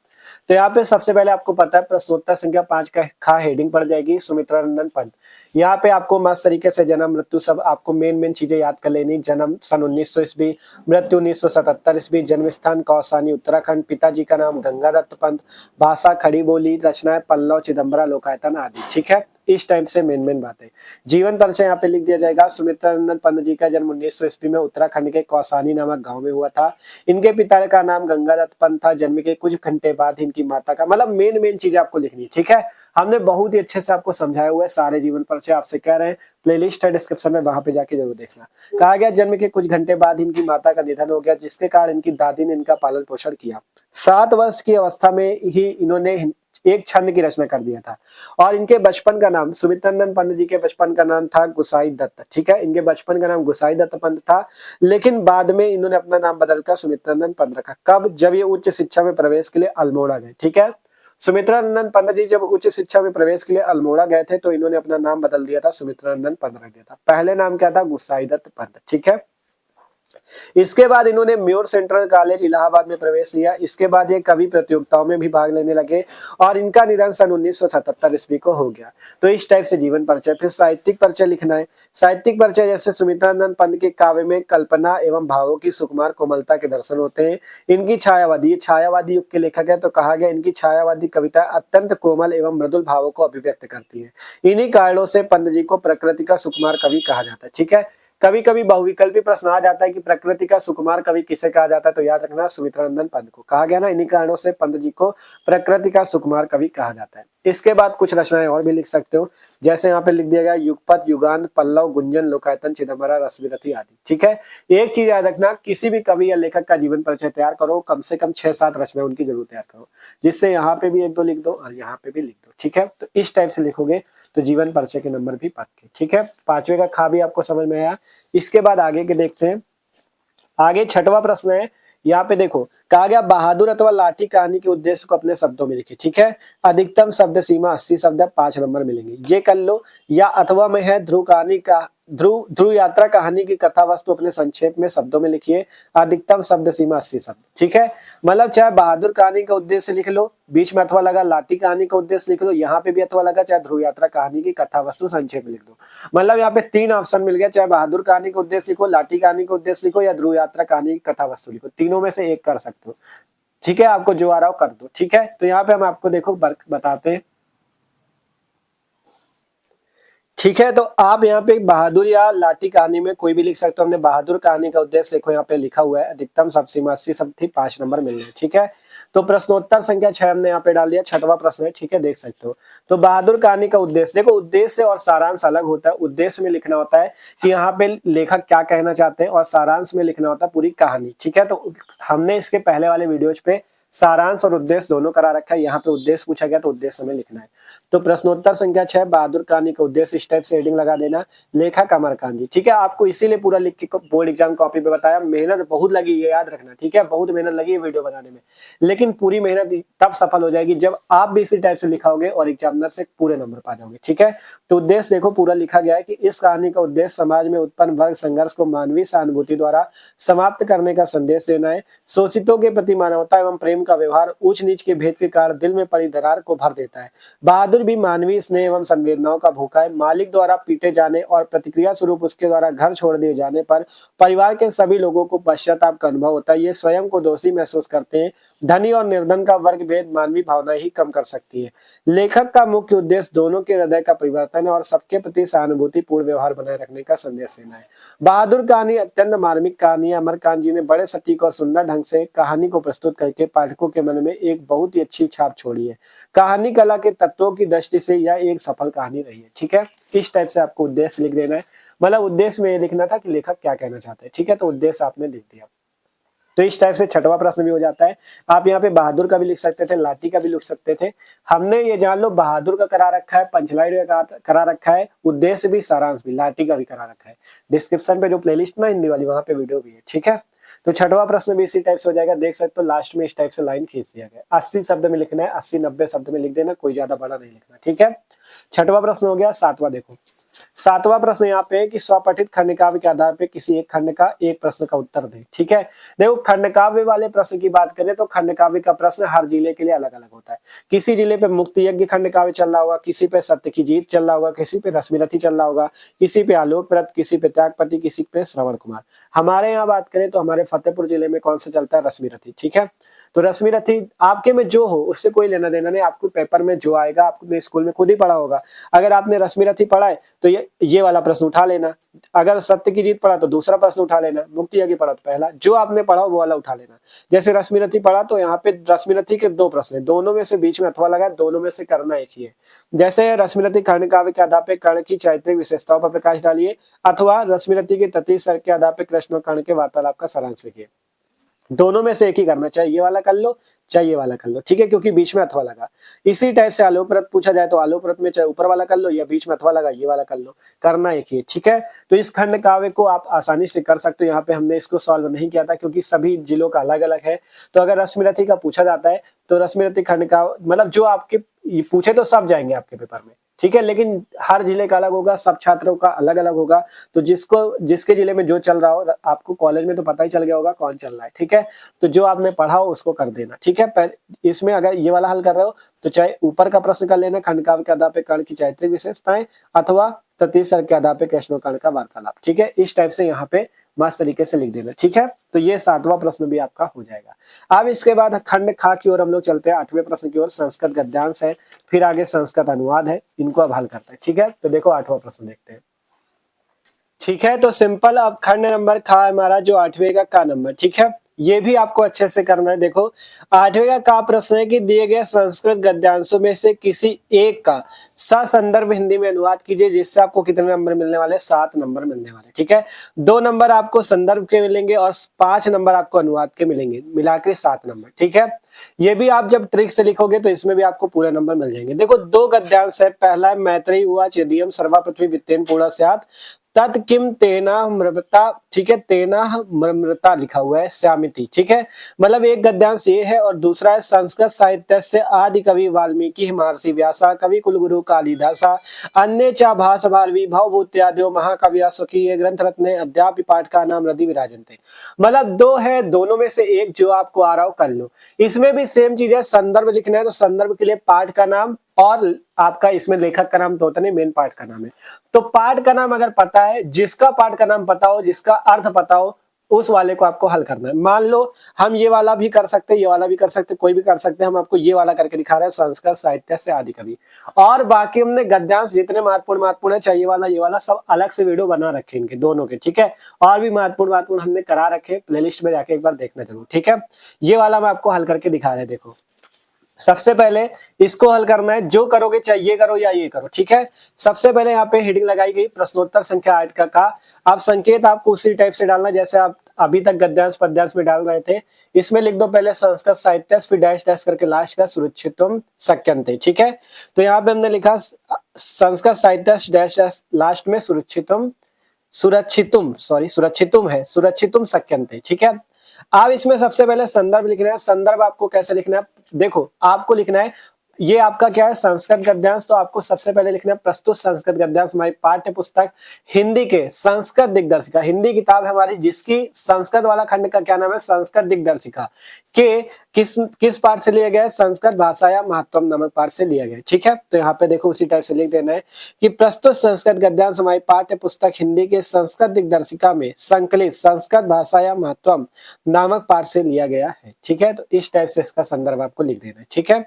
तो यहाँ पे सबसे पहले आपको पता है प्रश्नोत्तर संख्या 5 का खा हेडिंग पड़ जाएगी सुमित्रा नंदन पंत। यहाँ पे आपको मस्त तरीके से जन्म मृत्यु सब आपको मेन चीजें याद कर लेनी। जन्म सन 1900 ईस्वी, मृत्यु 1977 ईस्वी, जन्म स्थान कौसानी उत्तराखंड, पिताजी का नाम गंगादत्त पंत, भाषा खड़ी बोली, रचनाएं पल्लव चिदम्बरा लोकायतन आदि। ठीक है, इस टाइप से मेन बातें। जीवन परिचय यहाँ पे लिख दिया जाएगा। सुमित्रा नंदन पंत जी का जन्म 1900 ईस्वी में उत्तराखंड के कौसानी नामक गांव में हुआ था। इनके पिता का नाम गंगादत्त पंत था। जन्म के कुछ घंटे बाद इनकी माता का, मतलब मेन चीजें आपको लिखनी है। ठीक है, हमने बहुत ही अच्छे से आपको समझाया हुआ है सारे जीवन परिचय। आपसे कह रहे हैं प्लेलिस्ट है डिस्क्रिप्शन में, वहां पे जाके जरूर देखना। कहा गया जन्म के कुछ घंटे बाद इनकी माता का निधन हो गया, जिसके कारण इनकी दादी ने इनका पालन पोषण किया। 7 वर्ष की अवस्था में ही इन्होंने एक छंद की रचना कर दिया था। और इनके बचपन का नाम, सुमित्रा नंदन पंत जी के बचपन का नाम था गुसाई दत्त। ठीक है, इनके बचपन का नाम गुसाई दत्त पंत था, लेकिन बाद में इन्होंने अपना नाम बदलकर सुमित्रा नंदन पंत रखा। कब? जब ये उच्च शिक्षा में प्रवेश के लिए अल्मोड़ा गए। ठीक है, सुमित्रा नंदन पंत जी जब उच्च शिक्षा में प्रवेश के लिए अल्मोड़ा गए थे तो इन्होंने अपना नाम बदल दिया था, सुमित्रा नंदन पंत रख दिया था। पहले नाम क्या था? गुसाई दत्त पंत। ठीक है, इसके बाद इन्होंने म्योर सेंट्रल कॉलेज इलाहाबाद में प्रवेश लिया। इसके बाद ये कवि प्रतियोगिताओं में भी भाग लेने लगे और इनका निधन सन 1977 ईस्वी को हो गया। तो इस टाइप से जीवन परिचय। फिर साहित्यिक परिचय लिखना है। साहित्यिक परिचय जैसे सुमित्रा नंदन पंत के काव्य में कल्पना एवं भावों की सुकुमार कोमलता के दर्शन होते हैं। इनकी छायावादी, छायावादी युग के लेखक है, तो कहा गया इनकी छायावादी कविता अत्यंत कोमल एवं मृदुल भावों को अभिव्यक्त करती है। इन्हीं कारणों से पंत जी को प्रकृति का सुकुमार कवि कहा जाता है। ठीक है, कभी कभी बहुविकल्पी प्रश्न आ जाता है कि प्रकृति का सुकुमार कवि किसे कहा जाता है, तो याद रखना सुमित्रा नंदन पंत को कहा गया ना। इन्हीं कारणों से पंत जी को प्रकृति का सुकुमार कवि कहा जाता है। इसके बाद कुछ रचनाएं और भी लिख सकते हो, जैसे यहाँ पे लिख दिया गया युगपत, युगांत, पल्लव, गुंजन, लोकायतन, चिदम्बरा, रसविरथी आदि। ठीक है, एक चीज याद रखना, किसी भी कवि या लेखक का जीवन परिचय तैयार करो, कम से कम 6-7 रचनाएं उनकी जरूर तैयार करो, जिससे यहाँ पे भी 1-2 लिख दो और यहाँ पे भी लिख दो। ठीक है, तो इस टाइप से लिखोगे तो जीवन परिचय के नंबर भी पक्के। ठीक है, 5वें का खा भी आपको समझ में आया। इसके बाद आगे के देखते हैं। आगे 6वां प्रश्न है, यहाँ पे देखो कहा गया बहादुर अथवा लाठी कहानी के उद्देश्य को अपने शब्दों में लिखिए। ठीक है, अधिकतम शब्द सीमा 80 शब्द है, 5 नंबर मिलेंगे, ये कर लो। या अथवा में है ध्रुव कहानी का ध्रुव यात्रा कहानी की कथा वस्तु अपने संक्षेप में शब्दों में लिखिए, अधिकतम शब्द सीमा 80 शब्द। ठीक है, मतलब चाहे बहादुर कहानी का उद्देश्य लिख लो, बीच में अथवा लगा, लाठी कहानी का उद्देश्य लिख लो, यहाँ पे भी अथवा लगा, चाहे ध्रुव यात्रा कहानी की कथा वस्तु संक्षेप में लिख दो। मतलब यहाँ पे 3 ऑप्शन मिल गया, चाहे बहादुर कहानी का उद्देश्य लिखो, लाठी कहानी का उद्देश्य लिखो या ध्रुव यात्रा कहानी की कथा वस्तु लिखो, तीनों में से एक कर सकते हो। ठीक है, आपको जो आ रहा हो कर दो। ठीक है, तो यहाँ पे हम आपको देखो बताते हैं। ठीक है, तो आप यहाँ पे बहादुर या लाठी कहानी में कोई भी लिख सकते हो। हमने बहादुर कहानी का उद्देश्य देखो यहाँ पे लिखा हुआ है, अधिकतम शब्द सीमा 80 शब्द थी, 5 नंबर मिल रहे। ठीक है, तो प्रश्नोत्तर संख्या 6 हमने यहाँ पे डाल दिया, 6वां प्रश्न है। ठीक है, देख सकते हो। तो बहादुर कहानी का उद्देश्य देखो, उद्देश्य और सारांश अलग होता है। उद्देश्य में लिखना होता है कि यहाँ पे लेखक क्या कहना चाहते हैं, और सारांश में लिखना होता है पूरी कहानी। ठीक है, तो हमने इसके पहले वाले वीडियोज पे सारांश और उद्देश्य दोनों करा रखा है। यहाँ पे उद्देश्य पूछा गया तो उद्देश्य हमें लिखना है। तो प्रश्नोत्तर संख्या 6 बहादुर कहानी का उद्देश्य, इस टाइप से हेडिंग लगा देना, लेखक अमरकांत जी। ठीक है, आपको इसीलिए पूरा लिख के बोर्ड एग्जाम कॉपी पे बताया। मेहनत बहुत लगी, ये याद रखना। ठीक है, बहुत मेहनत लगी है वीडियो बनाने में, लेकिन पूरी मेहनत तब सफल हो जाएगी जब आप भी इसी टाइप से लिखाओगे और एग्जामिनर से पूरे नंबर पा जाओगे। ठीक है, तो उद्देश्य देखो पूरा लिखा गया है कि इस कहानी का उद्देश्य समाज में उत्पन्न वर्ग संघर्ष को मानवीय सहानुभूति द्वारा समाप्त करने का संदेश देना है। शोषितों के प्रति मानवता एवं प्रेम का व्यवहार ऊंच नीच के भेद के कारण दिल में पड़ी दरार को भर देता है। बहादुर भी मानवीय स्नेह एवं संवेदनाओं का भूखा है। मालिक द्वारा पीटे जाने और प्रतिक्रिया स्वरूप उसके द्वारा घर छोड़ दिए जाने पर परिवार के सभी लोगों को पश्चाताप का अनुभव होता है। ये स्वयं को दोषी महसूस करते हैं। धनी और निर्धन का वर्ग भेद मानवीय भावना ही कम कर सकती है। लेखक का मुख्य उद्देश्य दोनों के हृदय का परिवर्तन है और सबके प्रति सहानुभूति पूर्ण व्यवहार बनाए रखने का संदेश देना है। बहादुर कहानी अत्यंत मार्मिक कहानी है। अमरकांत जी ने बड़े सटीक और सुंदर ढंग से कहानी को प्रस्तुत करके पाठकों के मन में एक बहुत ही अच्छी छाप छोड़ी है। कहानी कला के तत्वों की दृष्टि से यह एक सफल कहानी रही है। ठीक है, इस टाइप से आपको उद्देश्य लिख देना है। मतलब उद्देश्य में ये लिखना था कि लेखक क्या कहना चाहते हैं। ठीक है, तो उद्देश्य आपने लिख दिया। तो इस टाइप से 6वां प्रश्न भी हो जाता है। आप यहाँ पे बहादुर का भी लिख सकते थे, लाठी का भी लिख सकते थे। हमने ये जान लो बहादुर का करा रखा है, पंचलाइन का करा रखा है, उद्देश्य भी सारांश भी, लाठी का भी करा रखा है। डिस्क्रिप्शन पे जो प्लेलिस्ट में हिंदी वाली वहां पे वीडियो भी है। ठीक है, तो 6वां प्रश्न भी इसी टाइप से हो जाएगा। देख सकते हो लास्ट में इस टाइप से लाइन खींच दिया गया। 80 शब्द में लिखना है, 80-90 शब्द में लिख देना, कोई ज्यादा बड़ा नहीं लिखना। ठीक है, 6वां प्रश्न हो गया। 7वां देखो, सातवां प्रश्न यहाँ पे है कि स्वपठित खंड काव्य के आधार पे किसी एक खंड का एक प्रश्न का उत्तर दे। ठीक है, देखो खंड काव्य वाले प्रश्न की बात करें तो खंड काव्य का प्रश्न हर जिले के लिए अलग अलग होता है। किसी जिले पे मुक्ति यज्ञ खंड काव्य चल रहा होगा, किसी पे सत्य की जीत चल रहा होगा, किसी पे रश्मिरथी चल रहा होगा, किसी पे आलोक व्रत, किसी पे त्यागपति, किसी पे श्रवण कुमार। हमारे यहाँ बात करें तो हमारे फतेहपुर जिले में कौन सा चलता है, रश्मिरथी। ठीक है, तो रश्मिरथी आपके में जो हो उससे कोई लेना देना नहीं, आपको पेपर में जो आएगा आपने स्कूल में खुद ही पढ़ा होगा। अगर आपने रश्मिरथी पढ़ा है तो ये वाला प्रश्न उठा लेना, अगर सत्य की जीत पढ़ा तो दूसरा प्रश्न उठा लेना, मुक्ति यज्ञ पढ़ा तो पहला, जो आपने पढ़ा वो वाला उठा लेना। जैसे रश्मिरथी पढ़ा तो यहाँ पे रश्मिरथी के दो प्रश्न है, दोनों में से बीच में अथवा लगा है, दोनों में से करना एक ही है। जैसे रश्मिरथी खंड काव्य के आधार पे कर्ण की चारित्रिक विशेषताओं पर प्रकाश डालिए, अथवा रश्मिरथी के तटीय सर के आधार पे कृष्ण और कर्ण के वार्तालाप का सारांश लिखिए। दोनों में से एक ही करना, चाहे ये वाला कर लो चाहे ये वाला कर लो। ठीक है, क्योंकि बीच में अथवा लगा। इसी टाइप से आलोक व्रत पूछा जाए तो आलोक व्रत में चाहे ऊपर वाला कर लो या बीच में अथवा लगा ये वाला कर लो, करना एक ही। ठीक है, तो इस खंड काव्य को आप आसानी से कर सकते हो। यहाँ पे हमने इसको सॉल्व नहीं किया था क्योंकि सभी जिलों का अलग अलग है। तो अगर रश्मिरथी का पूछा जाता है तो रश्मिरथी खंड का मतलब जो आपके पूछे तो सब जाएंगे आपके पेपर में। ठीक है, लेकिन हर जिले का अलग होगा, सब छात्रों का अलग अलग होगा। तो जिसके जिले में जो चल रहा हो, आपको कॉलेज में तो पता ही चल गया होगा कौन चल रहा है। ठीक है, तो जो आपने पढ़ा हो उसको कर देना। ठीक है, पहले इसमें अगर ये वाला हल कर रहे हो तो चाहे ऊपर का प्रश्न कर लेना, खंड काव्य के आधार पे कर्ण की चारित्रिक विशेषताएं, अथवा तृतीय सर के आधार पे कृष्ण और कर्ण का वार्तालाप। ठीक है, इस टाइप से यहाँ पे मस्त तरीके से लिख देना। ठीक है, तो ये सातवां प्रश्न भी आपका हो जाएगा। अब इसके बाद खंड खा की ओर हम लोग चलते हैं, आठवें प्रश्न की ओर। संस्कृत गद्यांश है, फिर आगे संस्कृत अनुवाद है, इनको अब हल करते हैं। ठीक है, तो देखो आठवां प्रश्न देखते हैं। ठीक है, तो सिंपल अब खंड नंबर खा हमारा जो आठवें का नंबर। ठीक है, ये भी आपको अच्छे से करना है। देखो आठवें का प्रश्न है कि दिए गए संस्कृत गद्यांशों में से किसी एक का ससंदर्भ हिंदी में अनुवाद कीजिए, जिससे आपको कितने नंबर मिलने वाले, 7 नंबर मिलने वाले। ठीक है, 2 नंबर आपको संदर्भ के मिलेंगे और 5 नंबर आपको अनुवाद के मिलेंगे, मिलाकर 7 नंबर। ठीक है, ये भी आप जब ट्रिक से लिखोगे तो इसमें भी आपको पूरे नंबर मिल जाएंगे। देखो 2 गद्यांश है, पहला है मैत्रेयी उवाच यदीयं सर्वा पृथ्वी वित्तेन पूर्णा स्यात् तत् किम तेना मृता। ठीक है, तेना मृता लिखा हुआ है श्यामिति। ठीक है, मतलब एक गद्यांश ये है और दूसरा है संस्कृत साहित्य से आदि कवि वाल्मीकि महर्षि व्यासा कवि कुलगुरु कालिदासा अन्य चा भाष भारवी भवभूत्यादयो महाकविया स्वकीय ग्रंथ रत्ने अद्यापि पाठका नाम रदि विराजन्ते। मतलब 2 है, दोनों में से एक जो आपको आ रहा हो कर लो। इसमें भी सेम चीज है, संदर्भ लिखना है तो संदर्भ के लिए पाठ का नाम और आपका इसमें लेखक का नाम तो होता नहीं, मेन पाठ का नाम है। तो पाठ का नाम अगर पता है, जिसका पाठ का नाम पता हो, जिसका अर्थ पता हो, उस वाले को आपको हल करना है। मान लो हम ये वाला भी कर सकते हैं, ये वाला भी कर सकते हैं, कोई भी कर सकते हैं। हम आपको ये वाला करके दिखा रहे हैं, संस्कृत साहित्य से आदि कवि। और बाकी हमने गद्यांश जितने महत्वपूर्ण है, चाहिए वाला ये वाला सब अलग से वीडियो बना रखे इनके दोनों के। ठीक है, और भी महत्वपूर्ण हमने करा रखे, प्लेलिस्ट में जाके एक बार देखना जरूर। ठीक है, ये वाला मैं आपको हल करके दिखा रहे हैं। देखो सबसे पहले इसको हल करना है, जो करोगे चाहे ये करो या ये करो। ठीक है, सबसे पहले यहाँ पे हेडिंग लगाई गई प्रश्नोत्तर संख्या 8 का। आप संकेत आपको उसी टाइप से डालना जैसे आप अभी तक गद्यांश पद्यांश में डाल रहे थे। इसमें लिख दो पहले संस्कृत साहित्य, फिर डैश डैश करके लास्ट का सुरक्षितुम शक्यन्ते। ठीक है, तो यहाँ पे हमने लिखा संस्कृत साहित्य डैश डैश लास्ट में सुरक्षितुम है, सुरक्षितुम शक्यन्ते। ठीक है, अब इसमें सबसे पहले संदर्भ लिखना है। संदर्भ आपको कैसे लिखना है, देखो आपको लिखना है, ये आपका क्या है संस्कृत गद्यांश, तो आपको सबसे पहले लिखना है प्रस्तुत संस्कृत गद्यांश हमारी पाठ्य पुस्तक हिंदी के संस्कृत दिग्दर्शिका, हिंदी किताब है हमारी जिसकी संस्कृत वाला खंड का क्या नाम है, संस्कृत दिग्दर्शिका के किस पाठ से लिया गया है, संस्कृत भाषाया महत्वम नामक पाठ से लिया गया। ठीक है, तो यहाँ पे देखो उसी टाइप से लिख देना है कि प्रस्तुत संस्कृत गद्यांश हमारी पाठ्य पुस्तक हिंदी के संस्कृत दिग्दर्शिका में संकलित संस्कृत भाषाया महत्वम नामक पाठ से लिया गया है। ठीक है, तो इस टाइप से इसका संदर्भ आपको लिख देना है। ठीक है,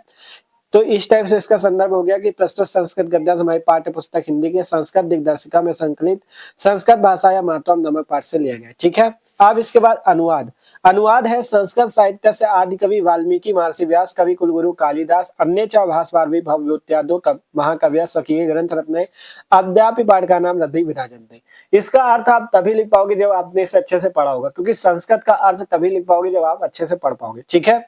तो इस टाइप से इसका संदर्भ हो गया कि प्रस्तुत संस्कृत गद्यांश हमारी पाठ्य पुस्तक हिंदी के संस्कृत दिग्दर्शिका में संकलित संस्कृत भाषा या महत्वम नामक पाठ से लिया गया। ठीक है, अब इसके बाद अनुवाद। अनुवाद है संस्कृत साहित्य से आदि कवि वाल्मीकि महर्षि व्यास कवि कुलगुरु कालिदास अन्य च भाष भारवी भवभूत्यादो महाकविया स्वकीय ग्रंथ रत्ने अद्यापि पाठ का नाम रदि विराजन्ते। इसका अर्थ आप तभी लिख पाओगे जब आपने इसे अच्छे से पढ़ा होगा, क्योंकि संस्कृत का अर्थ तभी लिख पाओगे जब आप अच्छे से पढ़ पाओगे। ठीक है,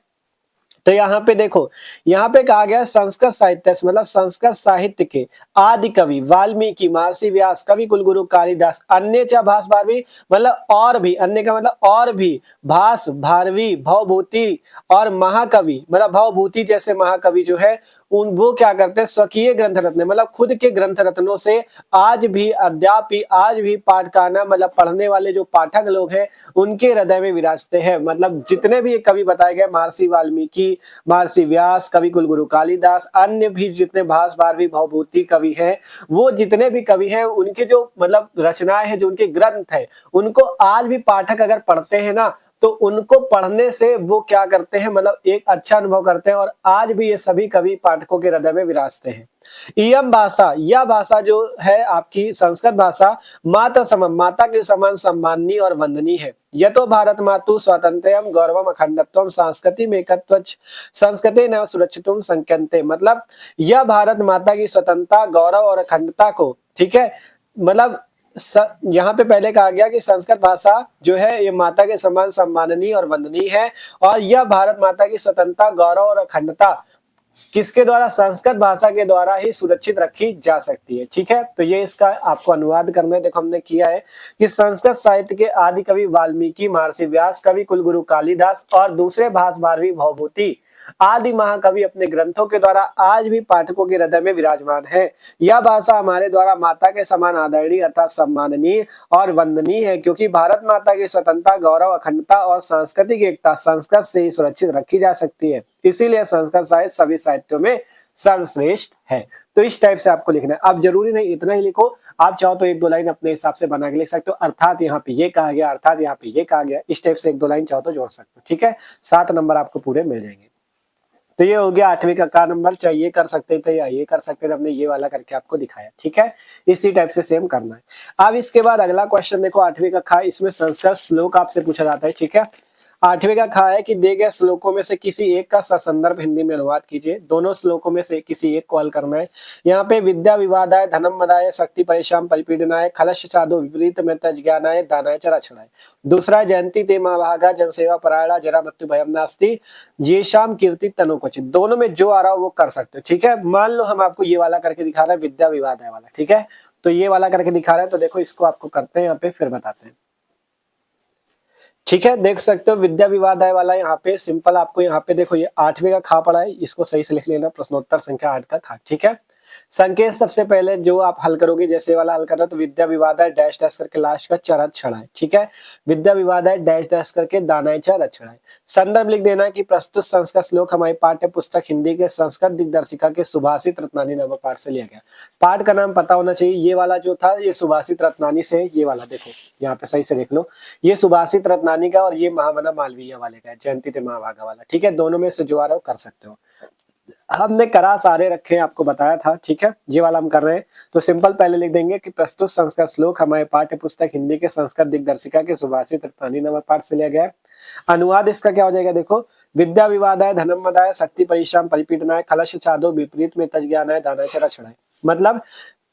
तो यहाँ पे देखो, यहाँ पे कहा गया संस्कृत साहित्य से, मतलब संस्कृत साहित्य के आदि कवि वाल्मीकि, महर्षि व्यास, कवि कुलगुरु कालिदास, अन्य च भास भारवी, मतलब और भी, अन्य का मतलब और भी, भास भारवी, भवभूति और महाकवि, मतलब भवभूति जैसे महाकवि जो है उन वो क्या करते हैं, स्वकीय ग्रंथ रत्न, मतलब खुद के ग्रंथ रत्नों से आज भी अद्यापि आज भी पाठकाना, मतलब पढ़ने वाले जो पाठक लोग हैं उनके हृदय में विराजते हैं। मतलब जितने भी कवि बताए गए, महर्षि वाल्मीकि, महर्षि व्यास, कवि कुलगुरु कालिदास, अन्य भी जितने भास भारवी भवभूति कवि हैं, वो जितने भी कवि हैं उनके जो मतलब रचनाएं हैं, जो उनके ग्रंथ है, उनको आज भी पाठक अगर पढ़ते हैं ना, तो उनको पढ़ने से वो क्या करते हैं, मतलब एक अच्छा अनुभव करते हैं, और आज भी ये सभी कवि पाठकों के हृदय में विराजते हैं। इयम भाषा, यह भाषा जो है आपकी संस्कृत भाषा, माता सम, माता के समान सम्माननीय और वंदनीय है। यतो भारत मातु स्वातंत्र्यम गौरवम अखंडत्वम सांस्कृतिक एकत्व संस्कृते न सुरक्षितुम संक्यन्ते, मतलब यह भारत माता की स्वतंत्रता, गौरव और अखंडता को, ठीक है, मतलब यहाँ पे पहले कहा गया कि संस्कृत भाषा जो है ये माता के समान सम्माननीय और वंदनीय है, और यह भारत माता की स्वतंत्रता, गौरव और अखंडता किसके द्वारा, संस्कृत भाषा के द्वारा ही सुरक्षित रखी जा सकती है। ठीक है, तो ये इसका आपको अनुवाद करना है। देखो हमने किया है कि संस्कृत साहित्य के आदि कवि वाल्मीकि, महर्षि व्यास, कवि कुलगुरु कालिदास और दूसरे भास भारवी भवभूति आदि महाकवि अपने ग्रंथों के द्वारा आज भी पाठकों के हृदय में विराजमान है। यह भाषा हमारे द्वारा माता के समान आदरणीय अर्थात सम्माननीय और वंदनीय है, क्योंकि भारत माता की स्वतंत्रता, गौरव, अखंडता और सांस्कृतिक एकता संस्कृत से ही सुरक्षित रखी जा सकती है। इसीलिए संस्कृत साहित्य सभी साहित्यों में सर्वश्रेष्ठ है। तो इस टाइप से आपको लिखना है। आप जरूरी नहीं इतना ही लिखो, आप चाहो तो एक दो लाइन अपने हिसाब से बना के लिख सकते हो। अर्थात यहाँ पे ये कहा गया, अर्थात यहाँ पे ये कहा गया, इस टाइप से एक दो लाइन चाहो तो जोड़ सकते हो। ठीक है, 7 नंबर आपको पूरे मिल जाएंगे। तो ये हो गया 8वीं का नंबर। चाहे ये कर सकते थे या ये कर सकते थे, हमने ये वाला करके आपको दिखाया। ठीक है, इसी टाइप से सेम करना है। अब इसके बाद अगला क्वेश्चन देखो 8वीं का, इसमें संस्कृत श्लोक आपसे पूछा जाता है। ठीक है, 8वीं का है कि दिए गए श्लोकों में से किसी एक का ससंदर्भ हिंदी में अनुवाद कीजिए। दोनों श्लोकों में से किसी एक को हल करना है। यहाँ पे विद्या विवादाय, धनम मदाय, शक्ति परेशान परिपीडनाय, खलश चादो विपरीत में तज्ज्ञानाय, दानाय च रक्षणाय। दूसरा है जयंती ते महाभागा, जनसेवा परायणा, जरा मृत्यु भयम नास्ति, येषाम कीर्ति तनु क्वचित। दोनों में जो आ रहा हो वो कर सकते हो। ठीक है, मान लो हम आपको ये वाला करके दिखा रहे हैं, विद्या विवादाय वाला। ठीक है, तो ये वाला करके दिखा रहे हैं, तो देखो इसको आपको करते हैं यहाँ पे, फिर बताते हैं। ठीक है, देख सकते हो विद्या विवादाय वाला यहाँ पे सिंपल आपको यहाँ पे देखो ये 8वीं का खा पड़ा है, इसको सही से लिख लेना, प्रश्नोत्तर संख्या 8 का खा। ठीक है, संकेत सबसे पहले जो आप हल करोगे, जैसे वाला हल करना, तो विद्या विवादाय डैश डैश करके लास्ट का चरत छड़ाए। ठीक है, विद्या विवादाय डैश डैश करके दानाय च रक्षणाय। संदर्भ लिख देना कि प्रस्तुत संस्कृत श्लोक हमारी पाठ्य पुस्तक हिंदी के संस्कृत दिग्दर्शिका के सुभाषित रत्नानी नामक पाठ से लिया गया। पाठ का नाम पता होना चाहिए। ये वाला जो था ये सुभाषित रत्नानी से है। ये वाला देखो यहाँ पे सही से देख लो, ये सुभाषित रत्नानी का और ये महामना मालवीय वाले का है, जयंती ते महाभागा वाला। ठीक है, दोनों में से जो आ रहा हो कर सकते हो। हमने करा सारे रखे आपको बताया था। ठीक है, ये वाला हम कर रहे हैं, तो सिंपल पहले लिख देंगे कि प्रस्तुत संस्कृत श्लोक हमारे पाठ्य पुस्तक हिंदी के संस्कृत दिग्दर्शिका के सुभाषित रत्नानी नामक पाठ से लिया गया है। अनुवाद इसका क्या हो जाएगा, देखो विद्या विवादाय, धनम मदाय, शक्ति परीशाम परिपीडनाय, खलश चादो विपरीत में तज्ज्ञानाय, दानाय च रक्षणाय। मतलब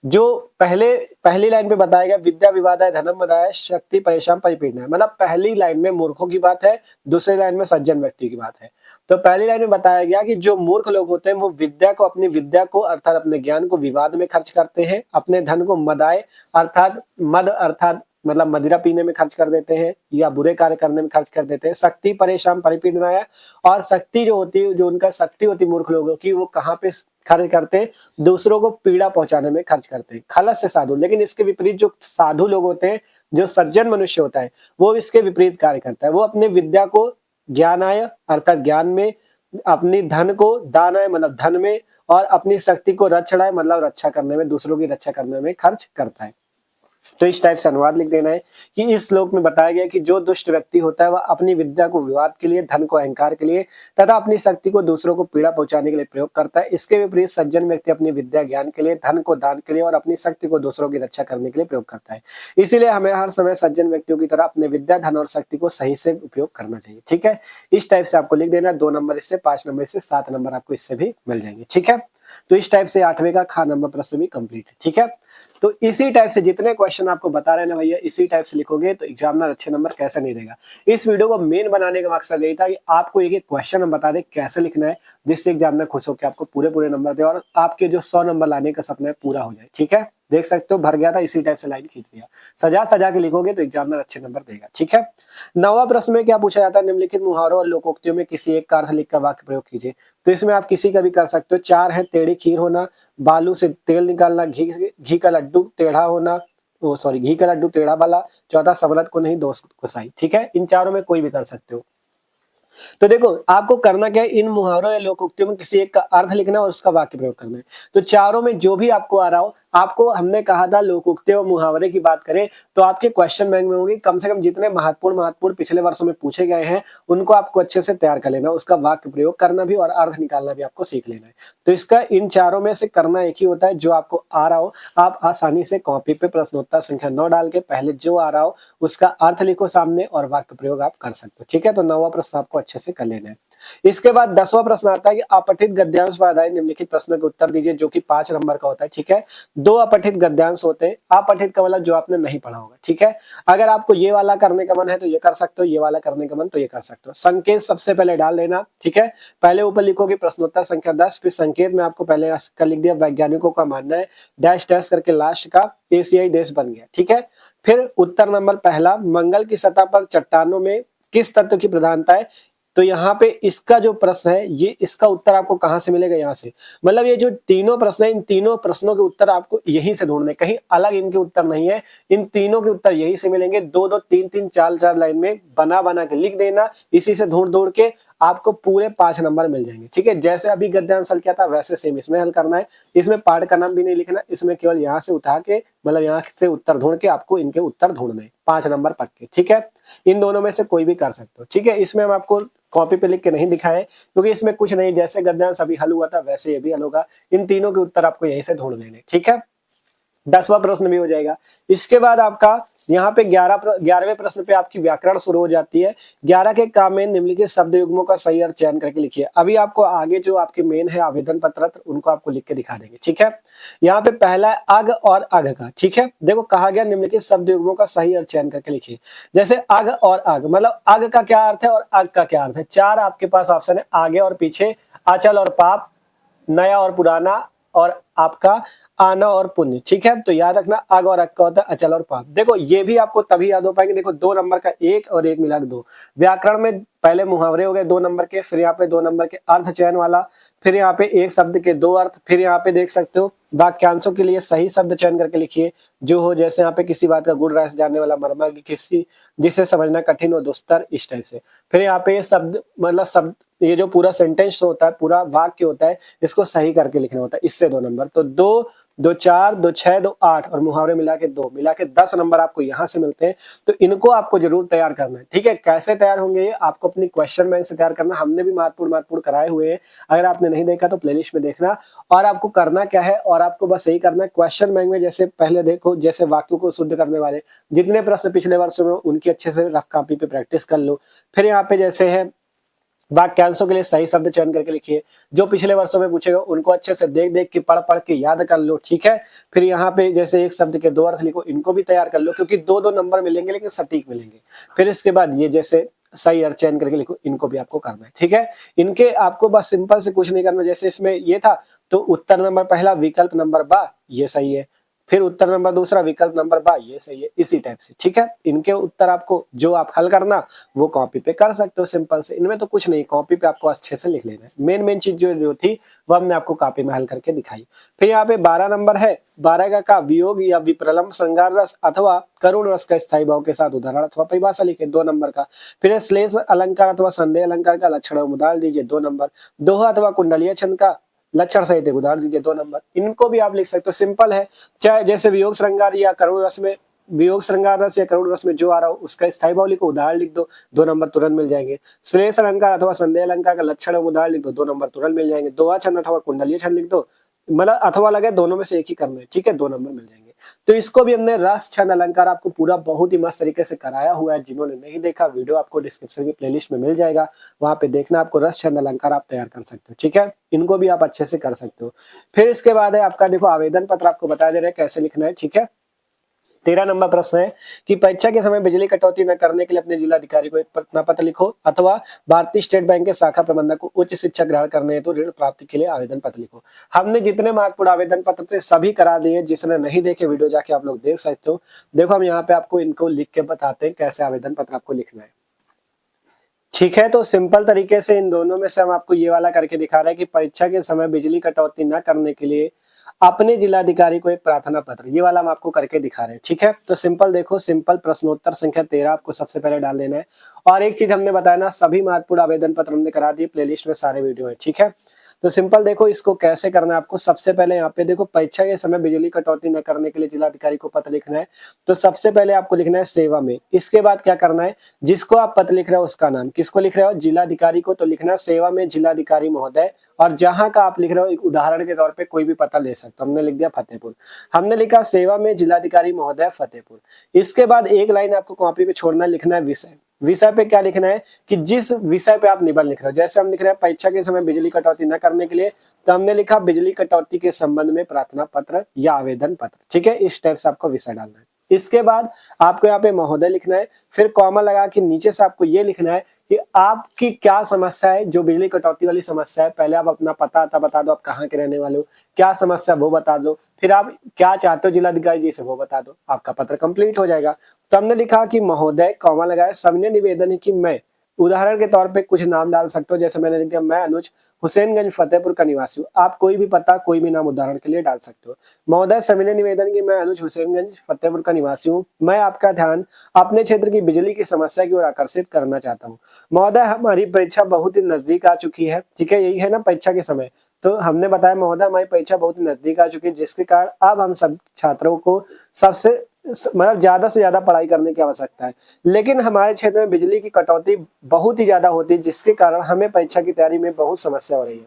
जो पहली लाइन पे बताया गया विद्या विवादाय, धनम मदाय, शक्ति परेशान परिपीडनाय, मतलब पहली लाइन में मूर्खों की बात है, दूसरी लाइन में सज्जन व्यक्ति की बात है। तो पहली लाइन में बताया गया कि जो मूर्ख लोग होते हैं वो विद्या को, अपनी विद्या को अर्थात अपने ज्ञान को विवाद में खर्च करते हैं, अपने धन को मदाय अर्थात मद अर्थात मतलब मदिरा पीने में खर्च कर देते हैं या बुरे कार्य करने में खर्च कर देते हैं। शक्ति परेशान परिपीडनाय, और शक्ति जो होती है, जो उनका शक्ति होती है मूर्ख लोगों की, वो कहाँ पे खर्च करते हैं, दूसरों को पीड़ा पहुंचाने में खर्च करते हैं। खलस से साधु, लेकिन इसके विपरीत जो साधु लोग होते हैं, जो सज्जन मनुष्य होता है, वो इसके विपरीत कार्य करता है। वो अपने विद्या को ज्ञानाय अर्थात ज्ञान में, अपनी धन को दानाय मतलब धन में, और अपनी शक्ति को रक्षणाय मतलब रक्षा करने में, दूसरों की रक्षा करने में खर्च करता है। तो इस टाइप से अनुवाद लिख देना है कि इस श्लोक में बताया गया कि जो दुष्ट व्यक्ति होता है वह अपनी विद्या को विवाद के लिए, धन को अहंकार के लिए तथा अपनी शक्ति को दूसरों को पीड़ा पहुंचाने के लिए प्रयोग करता है। इसके विपरीत सज्जन व्यक्ति अपनी विद्या ज्ञान के लिए, धन को दान के लिए और अपनी शक्ति को दूसरों की रक्षा करने के लिए प्रयोग करता है। इसीलिए हमें हर समय सज्जन व्यक्तियों की तरह अपने विद्या, धन और शक्ति को सही से उपयोग करना चाहिए। ठीक है, इस टाइप से आपको लिख देना। 2 नंबर इससे, 5 नंबर इससे, 7 नंबर आपको इससे भी मिल जाएंगे। ठीक है, तो इस टाइप से 8वीं का खा नंबर प्रश्न भी कंप्लीट है। ठीक है, तो इसी टाइप से जितने क्वेश्चन आपको बता रहे हैं ना भैया, इसी टाइप से लिखोगे तो एग्जामिनर अच्छे नंबर कैसे नहीं देगा। इस वीडियो को मेन बनाने का मकसद यही था कि आपको एक एक क्वेश्चन हम बता दें कैसे लिखना है, जिससे एग्जामिनर खुश होकर आपको पूरे नंबर दे और आपके जो 100 नंबर लाने का सपना है पूरा हो जाए। ठीक है, देख सकते हो भर गया था, इसी टाइप से लाइन खींच दिया। सजा सजा के लिखोगे तो एग्जामिनर अच्छे नंबर देगा। ठीक है, 9वां प्रश्न में क्या पूछा जाता है, निम्नलिखित मुहावरों और लोकोक्तियों में किसी एक का अर्थ लिखकर वाक्य प्रयोग कीजिए। तो इसमें आप किसी का भी कर सकते हो। 4 है, टेढ़ी खीर होना, बालू से तेल निकालना, घी का लड्डू टेढ़ा होना, घी का लड्डू टेढ़ा वाला, चौथा समरथ को नहीं दोस्त को सही। ठीक है, इन चारों में कोई भी कर सकते हो। तो देखो आपको करना क्या है, इन मुहावरों या लोकोक्तियों में किसी एक का अर्थ लिखना है और उसका वाक्य प्रयोग करना है। तो चारों में जो भी आपको आ रहा हो, आपको हमने कहा था लोकोक्ति और मुहावरे की बात करें तो आपके क्वेश्चन बैंक में होंगे, कम से कम जितने महत्वपूर्ण पिछले वर्षों में पूछे गए हैं उनको आपको अच्छे से तैयार कर लेना, उसका वाक्य प्रयोग करना भी और अर्थ निकालना भी आपको सीख लेना है। तो इसका इन चारों में से करना एक ही होता है, जो आपको आ रहा हो आप आसानी से कॉपी पे प्रश्नोत्तर संख्या 9 डाल के पहले जो आ रहा हो उसका अर्थ लिखो सामने और वाक्य प्रयोग आप कर सकते हो। ठीक है, तो 9वां प्रश्न आपको अच्छे से कर लेना है। इसके बाद 10वां प्रश्न आता है कि अपठित गद्यांश पर आधारित निम्नलिखित प्रश्नों के उत्तर दीजिए, जो कि 5 नंबर का होता है। ठीक है, 2 अपठित गद्यांश होते हैं। अपठित का मतलब जो आपने नहीं पढ़ा होगा। ठीक है, अगर आपको ये वाला करने का मन है तो ये कर सकते हो, ये वाला करने का मन तो ये कर सकते हो। संकेत सबसे पहले डाल लेना। ठीक है, पहले ऊपर लिखोगे प्रश्नोत्तर संख्या 10, फिर संकेत में आपको पहले का लिख दिया वैज्ञानिकों का मानना है डैश डैश करके लास्ट का एशियाई देश बन गया। ठीक है, फिर उत्तर नंबर पहला, मंगल की सतह पर चट्टानों में किस तत्व की प्रधानता है। तो यहाँ पे इसका जो प्रश्न है ये इसका उत्तर आपको कहां से मिलेगा, यहाँ से। मतलब ये जो तीनों प्रश्न है इन तीनों प्रश्नों के उत्तर आपको यहीं से ढूंढने, कहीं अलग इनके उत्तर नहीं है, इन तीनों के उत्तर यहीं से मिलेंगे। 2-2, 3-3, 4-4 लाइन में बना के लिख देना, इसी से ढूंढ के आपको पूरे 5 नंबर मिल जाएंगे। ठीक है, जैसे अभी गद्यांश हल किया था वैसे सेम इसमें हल करना है। इसमें पार्ट का नाम भी नहीं लिखना, इसमें केवल यहाँ से उठा के मतलब यहाँ से उत्तर ढूंढ के आपको इनके उत्तर ढूंढने 5 नंबर पक्के। ठीक है, इन दोनों में से कोई भी कर सकते हो। ठीक है, इसमें हम आपको कॉपी पे लिख के नहीं दिखाए क्योंकि इसमें कुछ नहीं, जैसे गद्यांश अभी हल हुआ था वैसे ये भी हल होगा। इन तीनों के उत्तर आपको यहीं से ढूंढ लेने। ठीक है, 10वां प्रश्न भी हो जाएगा। इसके बाद आपका यहाँ पे 11वें प्रश्न पे आपकी व्याकरण शुरू हो जाती है। 11 के काम में निम्नलिखित शब्द युग्मों का सही अर्थ चयन करके लिखिए। अभी आपको आगे जो आपके मेन है आवेदन पत्र उनको आपको लिख के दिखा देंगे। ठीक है, यहाँ पे पहला है अग और अग का। ठीक है, देखो कहा गया निम्नलिखित शब्द युग्मों का सही अर्थ चयन करके लिखिए। जैसे अग और अग, मतलब अग का क्या अर्थ है और अग का क्या अर्थ है। 4 आपके पास ऑप्शन है, आगे और पीछे, अचल और पाप, नया और पुराना, और आपका आना और पुण्य। ठीक है, तो याद रखना अग और अग का होता है अचल और पाप। देखो ये भी आपको तभी याद हो पाएंगे, देखो 2 नंबर का 1 और 1 मिला के 2। व्याकरण में पहले मुहावरे हो गए 2 नंबर के, फिर यहाँ पे 2 नंबर के अर्थ चयन वाला, फिर यहाँ पे एक शब्द के 2 अर्थ, फिर यहाँ पे देख सकते हो वाक्यांशों के लिए सही शब्द चयन करके लिखिए जो हो, जैसे यहाँ पे किसी बात का गुण रहस्य जानने वाला, मर्मा की किसी जिसे समझना कठिन हो दुस्तर, इस टाइप से। फिर यहाँ पे ये शब्द मतलब शब्द ये जो पूरा सेंटेंस होता है पूरा वाक्य होता है इसको सही करके लिखना होता है, इससे 2 नंबर। तो 2, 2, 4, 2, 6, 2, 8 और मुहावरे मिला के 2, मिला के 10 नंबर आपको यहाँ से मिलते हैं। तो इनको आपको जरूर तैयार करना है। ठीक है, कैसे तैयार होंगे ये आपको अपनी क्वेश्चन बैंक से तैयार करना, हमने भी महत्वपूर्ण कराए हुए हैं, अगर आपने नहीं देखा तो प्लेलिस्ट में देखना। और आपको करना क्या है, और आपको बस यही करना है क्वेश्चन बैंक में जैसे पहले देखो, जैसे वाक्यों को शुद्ध करने वाले जितने प्रश्न पिछले वर्षों में उनकी अच्छे से रफ कॉपी पे प्रैक्टिस कर लो। फिर यहाँ पे जैसे है वाक्यांशों के लिए सही शब्द चयन करके लिखिए, जो पिछले वर्षों में पूछेगा उनको अच्छे से देख के पढ़ के याद कर लो। ठीक है, फिर यहाँ पे जैसे एक शब्द के 2 अर्थ लिखो, इनको भी तैयार कर लो क्योंकि 2-2 नंबर मिलेंगे लेकिन सटीक मिलेंगे। फिर इसके बाद ये जैसे सही अर्थ चयन करके लिखो, इनको भी आपको करना है। ठीक है, इनके आपको बस सिंपल से कुछ नहीं करना, जैसे इसमें ये था तो उत्तर नंबर पहला विकल्प नंबर बा ये सही है, फिर उत्तर नंबर दूसरा विकल्प नंबर बा ये सही है, इसी टाइप से। ठीक है, इनके उत्तर आपको जो आप हल करना वो कॉपी पे कर सकते हो सिंपल से, इनमें तो कुछ नहीं, कॉपी पे आपको अच्छे से लिख लेना है। मेन चीज जो थी वो हमने आपको कॉपी में हल करके दिखाई। फिर यहाँ पे 12 नंबर है, 12 का वियोग या विप्रलंब श्रृंगार रस अथवा करुण रस का स्थायी भाव के साथ उदाहरण अथवा परिभाषा लिखे, 2 नंबर का। फिर श्लेष अलंकार अथवा संदेह अलंकार का लक्षण उदाहरण दीजिए, 2 नंबर। दोहा अथवा कुंडलीय छंद का लक्षण सहित उदाहरण दीजिए, 2 नंबर। इनको भी आप लिख सकते हो, सिंपल है। चाहे जैसे वियोग श्रृंगार या करुण रस में, वियोग श्रृंगार रस या करुण रस में जो आ रहा हो उसका स्थायी भाव लिखो, उदाहरण लिख दो, 2 नंबर तुरंत मिल जाएंगे। श्लेष अलंकार अथवा संदेह अलंकार का लक्षण उदाहरण लिख दो, 2 नंबर तुरंत मिल जाएंगे। दोहा छंद अथवा कुंडलीय छंद लिख दो, मतलब अथवा लगे दोनों में से एक ही करना है। ठीक है, 2 नंबर मिल जाएंगे। तो इसको भी हमने रस छंद अलंकार आपको पूरा बहुत ही मस्त तरीके से कराया हुआ है। जिन्होंने नहीं देखा वीडियो आपको डिस्क्रिप्शन की प्लेलिस्ट में मिल जाएगा, वहां पे देखना, आपको रस छंद अलंकार आप तैयार कर सकते हो। ठीक है, इनको भी आप अच्छे से कर सकते हो। फिर इसके बाद है आपका देखो आवेदन पत्र, आपको बता दे रहे हैं कैसे लिखना है। ठीक है, 13 नंबर प्रश्न है कि परीक्षा के समय बिजली कटौती न करने के लिए अपने जिलाधिकारी को एक प्रार्थना पत्र लिखो अथवा भारतीय स्टेट बैंक के शाखा प्रबंधक को उच्च शिक्षा ग्रहण करने हेतु ऋण प्राप्ति के लिए आवेदन पत्र लिखो। हमने जितने महत्वपूर्ण आवेदन पत्र थे सभी करा दिए, जिसने नहीं देखे वीडियो जाके आप लोग देख सकते हो। देखो हम यहाँ पे आपको इनको लिख के बताते हैं कैसे आवेदन पत्र आपको लिखना है। ठीक है, तो सिंपल तरीके से इन दोनों में से हम आपको ये वाला करके दिखा रहे हैं कि परीक्षा के समय बिजली कटौती न करने के लिए अपने जिलाधिकारी को एक प्रार्थना पत्र, ये वाला हम आपको करके दिखा रहे हैं। ठीक है, तो सिंपल देखो, सिंपल प्रश्नोत्तर संख्या 13 आपको सबसे पहले डाल देना है। और एक चीज हमने बताया ना, सभी महत्वपूर्ण आवेदन पत्र हमने करा दिए, प्लेलिस्ट में सारे वीडियो है। ठीक है, तो सिंपल देखो इसको कैसे करना है आपको। सबसे पहले यहाँ पे देखो परीक्षा के समय बिजली कटौती न करने के लिए जिलाधिकारी को पत्र लिखना है। तो सबसे पहले आपको लिखना है सेवा में। इसके बाद क्या करना है, जिसको आप पत्र लिख रहे हो उसका नाम, किसको लिख रहे हो, जिलाधिकारी को, तो लिखना है सेवा में जिलाधिकारी महोदय। और जहां का आप लिख रहे हो, एक उदाहरण के तौर पे कोई भी पता ले सकते हो। हमने लिख दिया फतेहपुर, हमने लिखा सेवा में जिलाधिकारी महोदय फतेहपुर। इसके बाद एक लाइन आपको कॉपी पे छोड़ना है, लिखना है विषय। विषय पे क्या लिखना है कि जिस विषय पे आप निबंध लिख रहे हो, जैसे हम लिख रहे हैं परीक्षा के समय बिजली कटौती न करने के लिए, तो हमने लिखा बिजली कटौती के संबंध में प्रार्थना पत्र या आवेदन पत्र। ठीक है, इस टाइप से आपको विषय डालना है। इसके बाद आपको यहाँ पे महोदय लिखना है, फिर कॉमा लगा के नीचे से आपको ये लिखना है कि आपकी क्या समस्या है, जो बिजली कटौती वाली समस्या है। पहले आप अपना पता बता दो, आप कहाँ के रहने वाले हो, क्या समस्या वो बता दो, फिर आप क्या चाहते हो जिलाधिकारी जी से वो बता दो, आपका पत्र कंप्लीट हो जाएगा। तो हमने लिखा कि महोदय, कॉमा लगाया, सविनय निवेदन है कि मैं, उदाहरण के तौर पे कुछ नाम डाल सकते हो, जैसे मैंने लिख दिया मैं अनुज हुसैनगंज फतेहपुर का निवासी हूँ। आप कोई भी पता, कोई भी नाम उदाहरण के लिए डाल सकते हो। महोदय, सविनय निवेदन की मैं अनुज हुसैनगंज फतेहपुर का निवासी हूँ, मैं आपका ध्यान अपने क्षेत्र की बिजली की समस्या की ओर आकर्षित करना चाहता हूँ। महोदय, हमारी परीक्षा बहुत ही नजदीक आ चुकी है। ठीक है, यही है ना परीक्षा के समय, तो हमने बताया महोदय हमारी परीक्षा बहुत ही नजदीक आ चुकी है, जिसके कारण अब हम सब छात्रों को सबसे मतलब ज्यादा से ज्यादा पढ़ाई करने की आवश्यकता है। लेकिन हमारे क्षेत्र में बिजली की कटौती बहुत ही ज्यादा होती है, जिसके कारण हमें परीक्षा की तैयारी में बहुत समस्या हो रही है।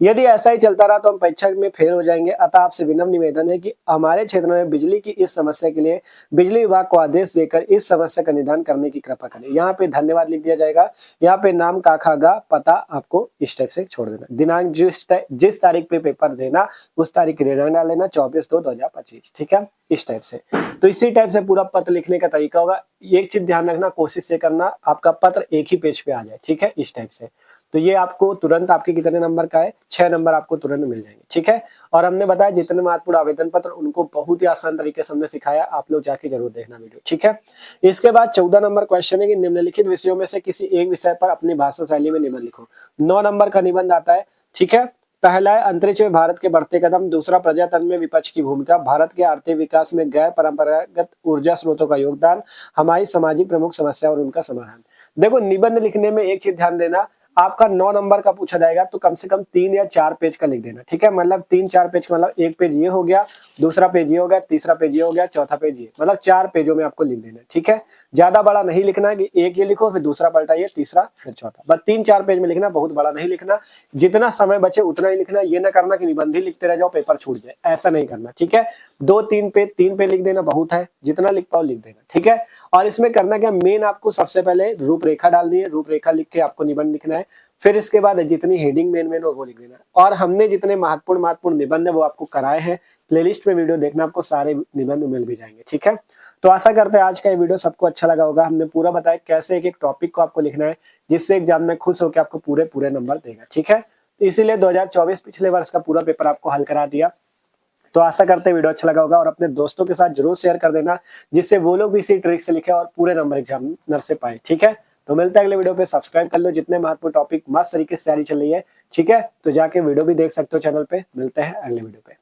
यदि ऐसा ही चलता रहा तो हम परीक्षा में फेल हो जाएंगे। अतः आपसे विनम्र निवेदन है कि हमारे क्षेत्र में बिजली की इस समस्या के लिए बिजली विभाग को आदेश देकर इस समस्या का निदान करने की कृपा करें। यहाँ पे धन्यवाद लिख दिया जाएगा। यहाँ पे नाम, काखागा, पता आपको इस टाइप से छोड़ देना। दिनांक जिस तारीख पे पेपर देना उस तारीख की दिनांक डाल लेना, 24/2/2025। ठीक है, इस टाइप से। तो इसी टाइप से पूरा पत्र लिखने का तरीका होगा। एक चीज ध्यान रखना, कोशिश ये करना आपका पत्र एक ही पेज पे आ जाए। ठीक है, इस टाइप से। तो ये आपको तुरंत, आपके कितने नंबर का है, 6 नंबर आपको तुरंत मिल जाएंगे। ठीक है, और हमने बताया जितने महत्वपूर्ण आवेदन पत्र उनको बहुत ही आसान तरीके से हमने सिखाया, आप लोग जाके जरूर देखना वीडियो। ठीक है, इसके बाद 14 नंबर क्वेश्चन है कि निम्नलिखित विषयों में से किसी एक विषय पर अपनी भाषा शैली में निबंध लिखो। 9 नंबर का निबंध आता है। ठीक है, पहला है अंतरिक्ष में भारत के बढ़ते कदम, दूसरा प्रजातंत्र में विपक्ष की भूमिका, भारत के आर्थिक विकास में गैर परंपरागत ऊर्जा स्रोतों का योगदान, हमारी सामाजिक प्रमुख समस्या और उनका समाधान। देखो निबंध लिखने में एक चीज ध्यान देना, आपका 9 नंबर का पूछा जाएगा तो कम से कम 3 या 4 पेज का लिख देना। ठीक है, मतलब 3-4 पेज का मतलब एक पेज ये हो गया, दूसरा पेज ये हो गया, तीसरा पेज ये हो गया, चौथा पेज ये, मतलब 4 पेजों में आपको लिख देना। ठीक है, ज्यादा बड़ा नहीं लिखना है कि एक ये लिखो फिर दूसरा पलटाइए, तीसरा फिर चौथा, बस 3-4 पेज में लिखना, बहुत बड़ा नहीं लिखना। जितना समय बचे उतना ही लिखना, ये ना करना कि निबंध ही लिखते रह जाओ पेपर छूट जाए, ऐसा नहीं करना। ठीक है, 2-3 पेज, 3 पेज लिख देना बहुत है, जितना लिख पाओ लिख देना। ठीक है, और इसमें करना क्या, मेन आपको सबसे पहले रूपरेखा डालनी है, रूपरेखा लिख के आपको निबंध लिखना है। फिर इसके बाद जितनी हेडिंग मेन हो वो लिख देना। और हमने जितने महत्वपूर्ण निबंध है वो आपको कराए हैं, प्लेलिस्ट में वीडियो देखना, आपको सारे निबंध मिल भी जाएंगे। ठीक है, तो आशा करते हैं आज का ये वीडियो सबको अच्छा लगा होगा। हमने पूरा बताया कैसे एक एक टॉपिक को आपको लिखना है, जिससे एग्जाम में खुश होकर आपको पूरे नंबर देगा। ठीक है, इसीलिए 2024 पिछले वर्ष का पूरा पेपर आपको हल करा दिया। तो आशा करते हैं वीडियो अच्छा लगा होगा, और अपने दोस्तों के साथ जरूर शेयर कर देना, जिससे वो लोग भी इसी ट्रिक से लिखे और पूरे नंबर एग्जामिनर से पाए। ठीक है, तो मिलते हैं अगले वीडियो पे। सब्सक्राइब कर लो, जितने महत्वपूर्ण टॉपिक मस्त तरीके से तैयारी चल रही है। ठीक है, तो जाके वीडियो भी देख सकते हो चैनल पे। मिलते हैं अगले वीडियो पे।